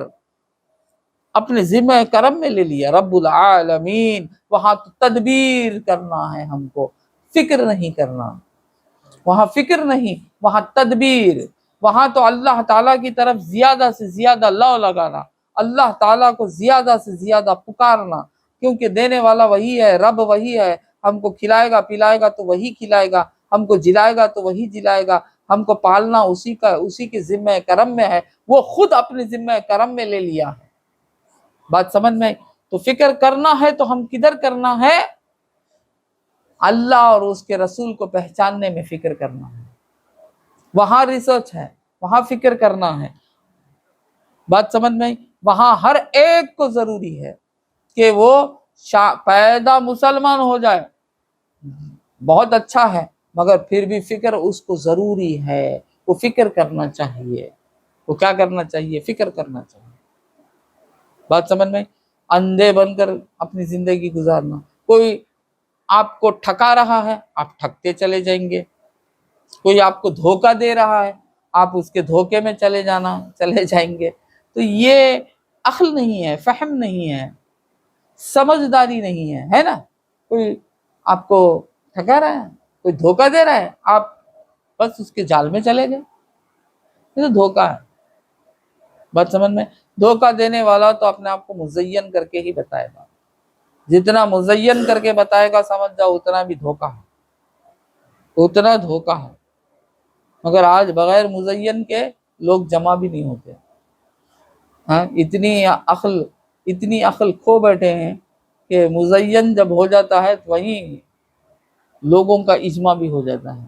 اپنے ذمہ کرم میں لے لیا، رب العالمین، وہاں تو تدبیر کرنا ہے، ہم کو فکر نہیں کرنا. وہاں فکر نہیں، وہاں تدبیر. وہاں تو اللہ تعالیٰ کی طرف زیادہ سے زیادہ لو لگانا، اللہ تعالیٰ کو زیادہ سے زیادہ پکارنا، کیونکہ دینے والا وہی ہے، رب وہی ہے. ہم کو کھلائے گا پلائے گا تو وہی کھلائے گا، ہم کو جلائے گا تو وہی جلائے گا. ہم کو پالنا اسی کے ذمہ کرم میں ہے، وہ خود اپنے ذمہ کرم میں لے لیا ہے. بات سمجھ میں؟ تو فکر کرنا ہے تو ہم کدھر کرنا ہے؟ اللہ اور اس کے رسول کو پہچاننے میں فکر کرنا ہے. وہاں ریسرچ ہے، وہاں فکر کرنا ہے. بات سمجھ میں؟ وہاں ہر ایک کو ضروری ہے کہ وہ پیدا مسلمان ہو جائے، بہت اچھا ہے، مگر پھر بھی فکر اس کو ضروری ہے. وہ فکر کرنا چاہیے. وہ کیا کرنا چاہیے؟ فکر کرنا چاہیے. بات سمجھ میں؟ اندھے بن کر اپنی زندگی گزارنا. کوئی آپ کو ٹھکا رہا ہے، آپ ٹھکتے چلے جائیں گے. کوئی آپ کو دھوکہ دے رہا ہے، آپ اس کے دھوکے میں چلے جائیں گے. تو یہ عقل نہیں ہے، فہم نہیں ہے، سمجھداری نہیں ہے، ہے نا؟ کوئی آپ کو ٹھکا رہا ہے، کوئی دھوکہ دے رہا ہے، آپ بس اس کے جال میں چلے گئے. یہ تو دھوکہ ہے. بات سمجھ میں؟ دھوکہ دینے والا تو اپنے آپ کو مزین کر کے ہی بتائے گا. جتنا مزین کر کے بتائے گا سمجھ جاؤ اتنا بھی دھوکہ ہے، اتنا دھوکہ ہے. مگر آج بغیر مزین کے لوگ جمع بھی نہیں ہوتے. ہاں، اتنی عقل کھو بیٹھے ہیں کہ مزین جب ہو جاتا ہے تو وہیں لوگوں کا اجماع بھی ہو جاتا ہے.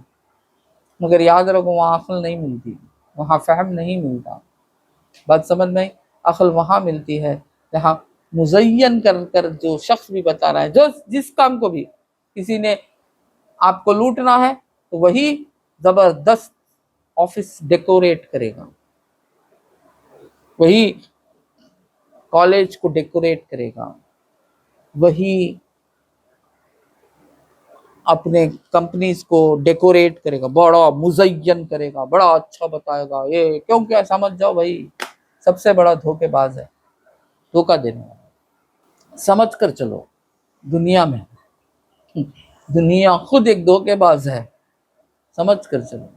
مگر یاد رکھو وہاں عقل نہیں ملتی، وہاں فہم نہیں ملتا. بات سمجھ میں؟ عقل وہاں ملتی ہے جہاں مزین کر کر جو شخص بھی بتا رہا ہے، جس کام کو بھی کسی نے آپ کو لوٹنا ہے تو وہی زبردست آفس ڈیکوریٹ کرے گا، وہی کالج کو ڈیکوریٹ کرے گا، وہی اپنے کمپنیز کو ڈیکوریٹ کرے گا، بڑا مزین کرے گا، بڑا اچھا بتائے گا. یہ کیونکہ سمجھ جاؤ بھائی سب سے بڑا دھوکے باز ہے، دھوکہ دینے والا. سمجھ کر چلو. دنیا خود ایک دھوکے باز ہے، سمجھ کر چلو.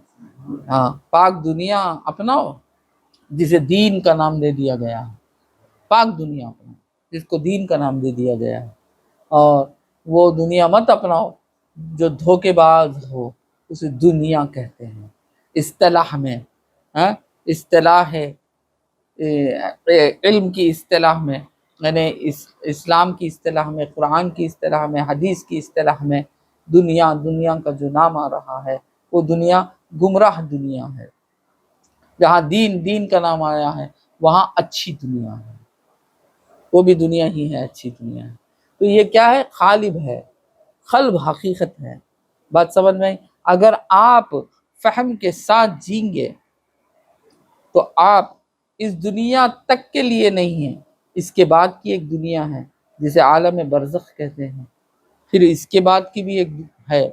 ہاں، پاک دنیا اپناؤ جسے دین کا نام دے دیا گیا ہے. پاک دنیا اپناؤ جس کو دین کا نام دے دیا گیا ہے، اور وہ دنیا مت اپناؤ جو دھوکے باز ہو. اسے دنیا کہتے ہیں اصطلاح میں. اصطلاح ہے علم کی اصطلاح میں، یعنی اسلام کی اصطلاح میں، قرآن کی اصطلاح میں، حدیث کی اصطلاح میں دنیا کا جو نام آ رہا ہے وہ دنیا گمراہ دنیا ہے. جہاں دین کا نام آیا ہے وہاں اچھی دنیا ہے، وہ بھی دنیا ہی ہے، اچھی دنیا ہے. تو یہ کیا ہے؟ غالب ہے، قلب حقیقت ہے. بات سمجھ میں؟ اگر آپ فہم کے ساتھ جیں گے تو آپ اس دنیا تک کے لیے نہیں ہیں، اس کے بعد کی ایک دنیا ہے جسے عالم برزخ کہتے ہیں. پھر اس کے بعد کی بھی ہے،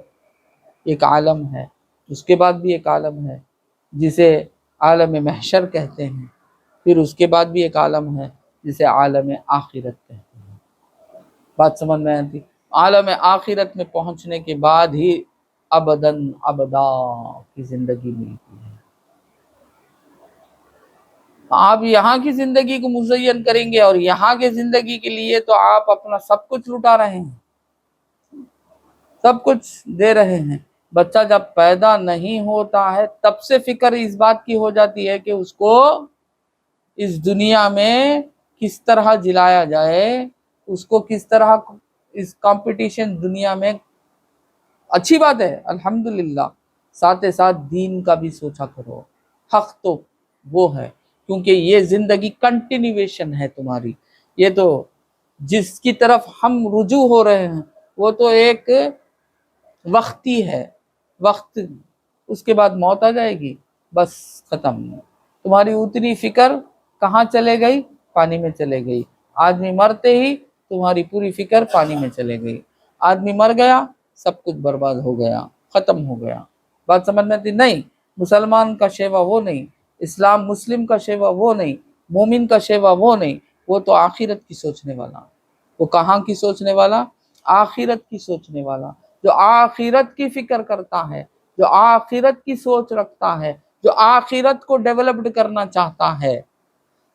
ایک عالم ہے، اس کے بعد بھی ایک عالم ہے جسے عالم محشر کہتے ہیں. پھر اس کے بعد بھی ایک عالم ہے جسے عالم آخرت کہتے ہیں. بات سمجھ میں آتی؟ عالم آخرت میں پہنچنے کے بعد ہی ابداً ابدا کی زندگی ملتی ہے. آپ یہاں کی زندگی کو مزین کریں گے اور یہاں کی زندگی کے لیے تو آپ اپنا سب کچھ لٹا رہے ہیں، سب کچھ دے رہے ہیں. بچہ جب پیدا نہیں ہوتا ہے تب سے فکر اس بات کی ہو جاتی ہے کہ اس کو اس دنیا میں کس طرح جلایا جائے، اس کو کس طرح اس کمپٹیشن دنیا میں. اچھی بات ہے الحمدللہ، ساتھ ساتھ دین کا بھی سوچا کرو. حق تو وہ ہے کیونکہ یہ زندگی کنٹینیویشن ہے تمہاری. یہ تو جس کی طرف ہم رجوع ہو رہے ہیں وہ تو ایک وقتی ہے، وقت، اس کے بعد موت آ جائے گی، بس ختم. تمہاری اتنی فکر کہاں چلے گئی؟ پانی میں چلے گئی. آدمی مرتے ہی تمہاری پوری فکر پانی میں چلے گئی. آدمی مر گیا، سب کچھ برباد ہو گیا، ختم ہو گیا. بات سمجھ میں آتی؟ نہیں، مسلمان کا شیوا وہ نہیں، اسلام مسلم کا شیوا وہ نہیں، مومن کا شیوا وہ نہیں. وہ تو آخرت کی سوچنے والا. وہ کہاں کی سوچنے والا؟ آخرت کی سوچنے والا. جو آخرت کی فکر کرتا ہے، جو آخرت کی سوچ رکھتا ہے، جو آخرت کو ڈیولپڈ کرنا چاہتا ہے،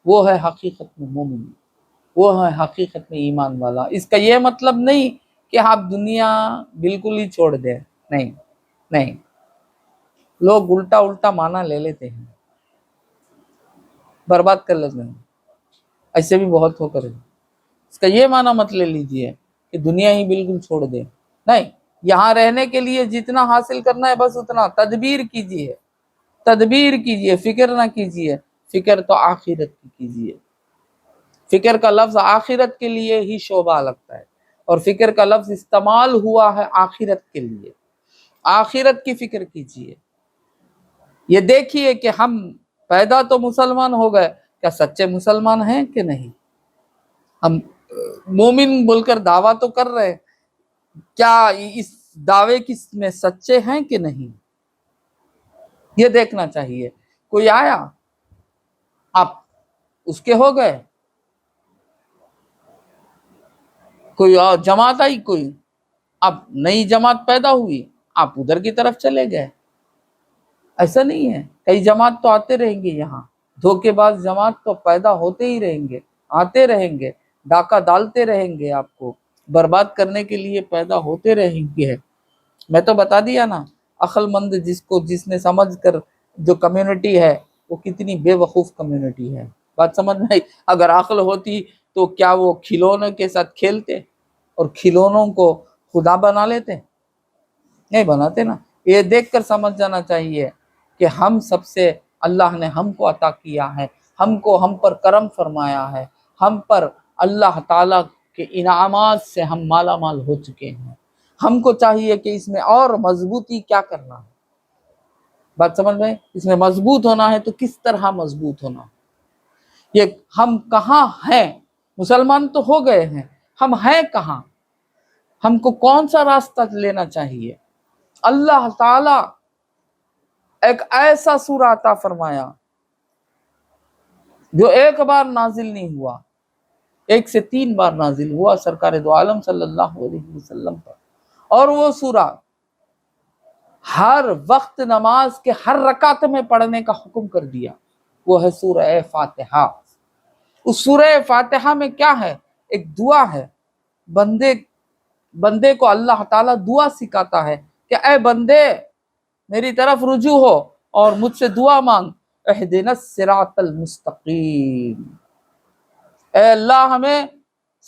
وہ ہے حقیقت میں مومن، وہ ہے حقیقت میں ایمان والا. اس کا یہ مطلب نہیں کہ آپ دنیا بالکل ہی چھوڑ دیں، نہیں نہیں. لوگ الٹا معنی لے لیتے ہیں، برباد کر لیتے ہیں. ایسے بھی بہت ہو کر اس کا یہ معنی مت لے لیجئے کہ دنیا ہی بالکل چھوڑ دیں. نہیں، یہاں رہنے کے لیے جتنا حاصل کرنا ہے بس اتنا تدبیر کیجئے، تدبیر کیجئے، فکر نہ کیجئے. فکر تو آخرت کی کیجئے. فکر کا لفظ آخرت کے لیے ہی شعبہ لگتا ہے اور فکر کا لفظ استعمال ہوا ہے آخرت کے لیے. آخرت کی فکر کیجئے. یہ دیکھیے کہ ہم پیدا تو مسلمان ہو گئے، کیا سچے مسلمان ہیں کہ نہیں؟ ہم مومن بول کر دعویٰ تو کر رہے ہیں، کیا اس دعوے میں سچے ہیں کہ نہیں؟ یہ دیکھنا چاہیے. کوئی آیا، آپ اس کے ہو گئے. کوئی اور جماعت آئی، کوئی اب نئی جماعت پیدا ہوئی، آپ ادھر کی طرف چلے گئے. ایسا نہیں ہے. کئی جماعت تو آتے رہیں گے یہاں، دھوکے باز جماعت تو پیدا ہوتے ہی رہیں گے، آتے رہیں گے، ڈاکہ ڈالتے رہیں گے، آپ کو برباد کرنے کے لیے پیدا ہوتے رہیں گے. میں تو بتا دیا نا، عقل مند جس نے سمجھ کر جو کمیونٹی ہے وہ کتنی بے وقوف کمیونٹی ہے. بات سمجھ میں آئی؟ اگر عقل ہوتی تو کیا وہ کھلونوں کے ساتھ کھیلتے اور کھلونوں کو خدا بنا لیتے؟ نہیں بناتے نا. یہ دیکھ کر سمجھ جانا چاہیے کہ ہم سب سے اللہ نے ہم کو عطا کیا ہے، ہم پر کرم فرمایا ہے، ہم پر اللہ تعالیٰ کے انعامات سے ہم مالا مال ہو چکے ہیں. ہم کو چاہیے کہ اس میں اور مضبوطی کیا کرنا ہے. بات سمجھ میں؟ اس میں مضبوط ہونا ہے تو کس طرح مضبوط ہونا. یہ ہم کہاں ہیں؟ مسلمان تو ہو گئے ہیں، ہم ہیں کہاں؟ ہم کو کون سا راستہ لینا چاہیے؟ اللہ تعالی ایک ایسا سورہ عطا فرمایا جو ایک بار نازل نہیں ہوا، 1 سے 3 بار نازل ہوا سرکار دو عالم صلی اللہ علیہ وسلم پر. اور وہ سورہ ہر وقت نماز کے ہر رکعت میں پڑھنے کا حکم کر دیا. وہ ہے سورہ فاتحہ. اس سورہ فاتحہ میں کیا ہے؟ ایک دعا ہے. بندے کو اللہ تعالیٰ دعا سکھاتا ہے کہ اے بندے میری طرف رجوع ہو اور مجھ سے دعا مانگ. اہدنا الصراط المستقیم، اے اللہ ہمیں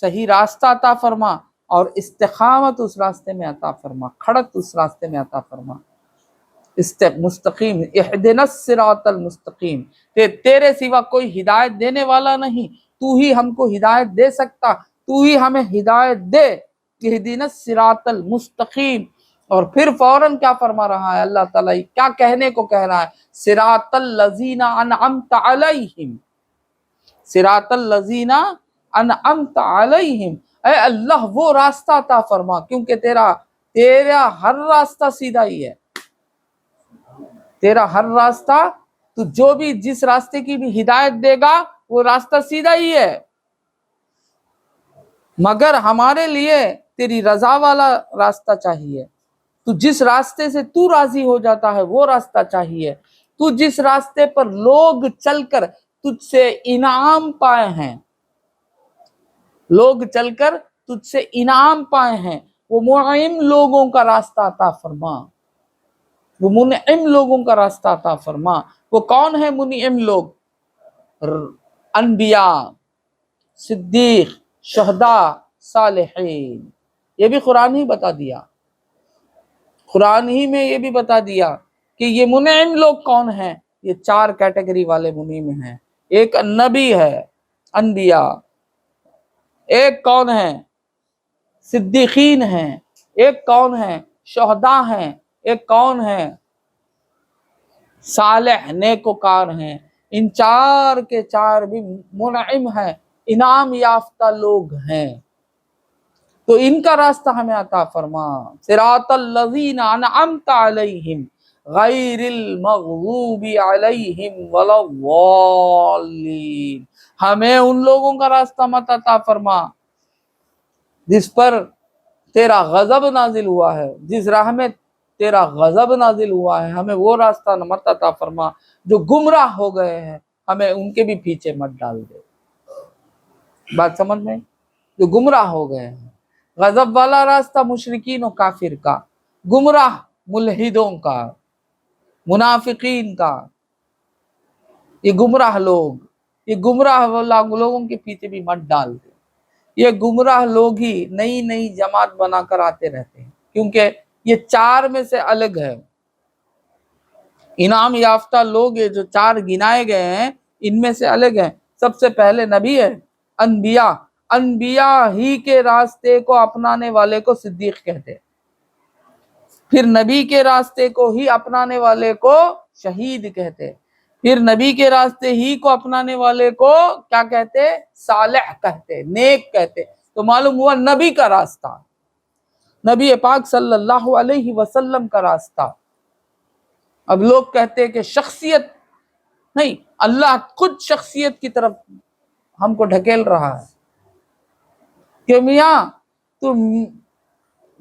صحیح راستہ عطا فرما اور استقامت اس راستے میں عطا فرما، کھڑت اس راستے میں عطا فرما. مستقیم، اہدنا الصراط المستقیم، تیرے سوا کوئی ہدایت دینے والا نہیں، تو ہی ہم کو ہدایت دے سکتا، تو ہی ہمیں ہدایت دے، اہدنا الصراط المستقیم۔ اور پھر فوراً کیا فرما رہا ہے اللہ تعالیٰ، کیا کہنے کو کہہ رہا ہے، صراط الذین انعمت علیہم، صراط الذین انعمت علیہم، اے اللہ وہ راستہ عطا فرما، کیونکہ تیرا ہر راستہ سیدھا ہی ہے، تیرا ہر راستہ، تو جو بھی جس راستے کی بھی ہدایت دے گا وہ راستہ سیدھا ہی ہے، مگر ہمارے لیے تیری رضا والا راستہ چاہیے، تو جس راستے سے تو راضی ہو جاتا ہے وہ راستہ چاہیے، تو جس راستے پر لوگ چل کر تجھ سے انعام پائے ہیں، لوگ چل کر تجھ سے انعام پائے ہیں، وہ منعم لوگوں کا راستہ عطا فرما، وہ منعم لوگوں کا راستہ عطا فرما۔ وہ کون ہے منعم لوگ؟ انبیاء، صدیق، شہداء، صالحین۔ یہ بھی قرآن ہی بتا دیا، قرآن ہی میں یہ بھی بتا دیا کہ یہ منعم لوگ کون ہیں، یہ 4 کیٹیگری والے منعم ہیں۔ ایک نبی ہے، انبیاء، ایک کون ہے، صدیقین ہیں، ایک کون ہے، شہداء ہیں، ایک کون ہے، صالح نیکوکار ہیں۔ ان 4 کے 4 بھی منعم ہیں، انعام یافتہ لوگ ہیں، تو ان کا راستہ ہمیں عطا فرما، صراط الذین انعمت علیہم غیر المغضوب علیہم ولا الضالین، ہمیں ان لوگوں کا راستہ مت عطا فرما جس پر تیرا غضب نازل ہوا ہے، جس راہ میں تیرا غضب نازل ہوا ہے، ہمیں وہ راستہ مت عطا فرما، جو گمراہ ہو گئے ہیں ہمیں ان کے بھی پیچھے مت ڈال دے۔ بات سمجھ میں؟ جو گمراہ ہو گئے ہیں، غضب والا راستہ مشرکین و کافر کا، گمراہ ملحدوں کا، منافقین کا، یہ گمراہ لوگ، یہ گمراہ لوگوں کے پیچھے بھی مت ڈال دے۔ یہ گمراہ لوگ ہی نئی نئی جماعت بنا کر آتے رہتے ہیں، کیونکہ یہ 4 میں سے الگ ہے، انعام یافتہ لوگ یہ جو 4 گنائے گئے ہیں ان میں سے الگ ہیں۔ سب سے پہلے نبی ہے، انبیاء، انبیاء ہی کے راستے کو اپنانے والے کو صدیق کہتے، پھر نبی کے راستے کو ہی اپنانے والے کو شہید کہتے، پھر نبی کے راستے ہی کو اپنانے والے کو کیا کہتے؟ صالح کہتے، نیک کہتے۔ تو معلوم ہوا نبی کا راستہ، نبی پاک صلی اللہ علیہ وسلم کا راستہ۔ اب لوگ کہتے کہ شخصیت نہیں، اللہ خود شخصیت کی طرف ہم کو ڈھکیل رہا ہے کہ میاں تو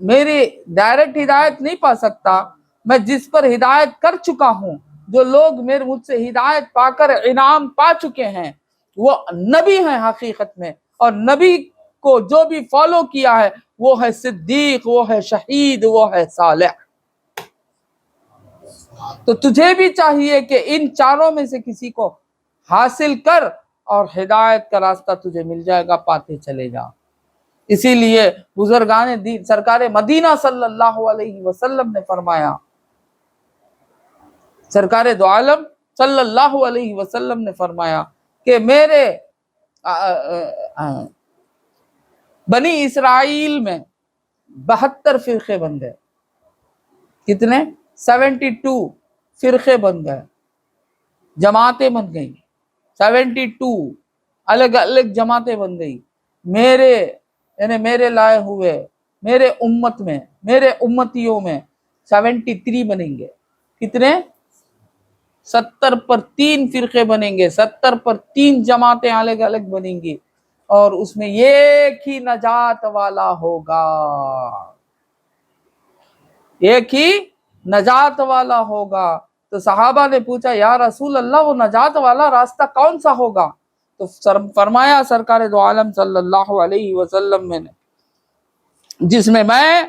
میری ڈائریکٹ ہدایت نہیں پا سکتا، میں جس پر ہدایت کر چکا ہوں، جو لوگ مجھ سے ہدایت پا کر انعام پا چکے ہیں وہ نبی ہیں حقیقت میں، اور نبی کو جو بھی فالو کیا ہے وہ ہے صدیق، وہ ہے شہید، وہ ہے صالح۔ تو تجھے بھی چاہیے کہ ان 4 میں سے کسی کو حاصل کر، اور ہدایت کا راستہ تجھے مل جائے گا، پاتے چلے جا۔ اسی لیے بزرگان دین سرکار مدینہ صلی اللہ علیہ وسلم نے فرمایا، سرکار دو عالم صلی اللہ علیہ وسلم نے فرمایا کہ میرے بنی اسرائیل میں 72 فرقے بن گئے۔ کتنے؟ 72 فرقے بن گئے، جماعتیں بن گئی، 72 الگ الگ جماعتیں بن گئی، میرے لائے ہوئے میرے امت میں، میرے امتیوں میں 73 بنیں گے۔ کتنے؟ 70 پر 3 فرقے بنیں گے، 70 پر 3 جماعتیں الگ الگ بنیں گی، اور اس میں ایک ہی نجات والا ہوگا، ایک ہی نجات والا ہوگا۔ تو صحابہ نے پوچھا یا رسول اللہ وہ نجات والا راستہ کون سا ہوگا؟ تو فرمایا سرکار دو عالم صلی اللہ علیہ وسلم نے، جس میں میں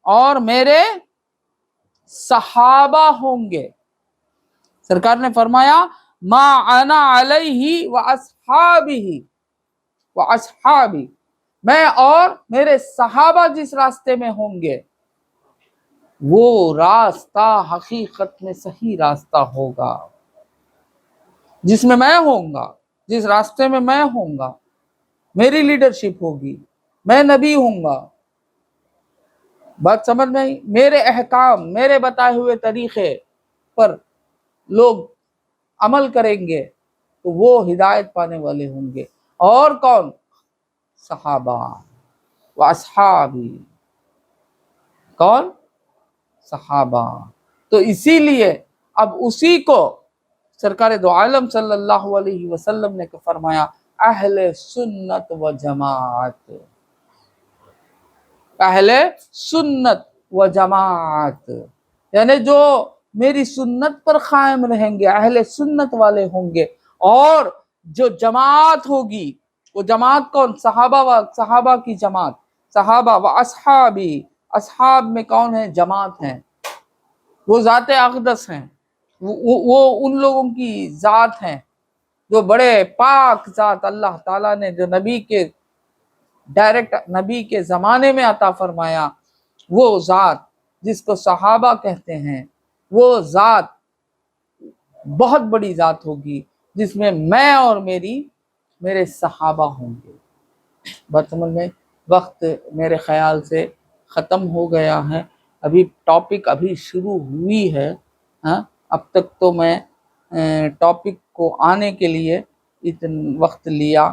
اور میرے صحابہ ہوں گے۔ سرکار نے فرمایا ما انا علیہ واصحابی، میں اور میرے صحابہ جس راستے میں ہوں گے وہ راستہ حقیقت میں صحیح راستہ ہوگا جس میں میں ہوں گا، جس راستے میں میں ہوں گا، میری لیڈرشپ ہوگی، میں نبی ہوں گا، بات سمجھ میں آئی؟ میرے احکام، میرے بتائے ہوئے طریقے پر لوگ عمل کریں گے تو وہ ہدایت پانے والے ہوں گے۔ اور کون؟ صحابہ و اصحابی۔ کون؟ صحابہ۔ تو اسی لیے اب اسی کو سرکار دو عالم صلی اللہ علیہ وسلم نے فرمایا اہل سنت و جماعت، اہل سنت و جماعت، یعنی جو میری سنت پر قائم رہیں گے، اہل سنت والے ہوں گے، اور جو جماعت ہوگی، وہ جماعت کون؟ صحابہ کی جماعت، صحابہ و اصحابی۔ اصحاب میں کون ہیں؟ جماعت ہیں، وہ ذات اقدس ہیں، وہ ان لوگوں کی ذات ہیں جو بڑے پاک ذات اللہ تعالیٰ نے جو نبی کے ڈائریکٹ نبی کے زمانے میں عطا فرمایا، وہ ذات جس کو صحابہ کہتے ہیں، وہ ذات بہت بڑی ذات ہوگی جس میں میں اور میرے صحابہ ہوں گے۔ بات سمجھ میں؟ وقت میرے خیال سے ختم ہو گیا ہے، ابھی ٹاپک ابھی شروع ہوئی ہے، ہاں اب تک تو میں ٹاپک کو آنے کے لیے اتنا وقت لیا،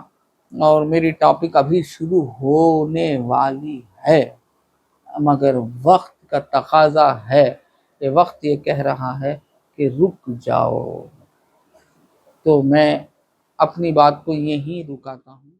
اور میری ٹاپک ابھی شروع ہونے والی ہے، مگر وقت کا تقاضا ہے کہ وقت یہ کہہ رہا ہے کہ رک جاؤ، تو میں اپنی بات کو یہیں رکاتا ہوں۔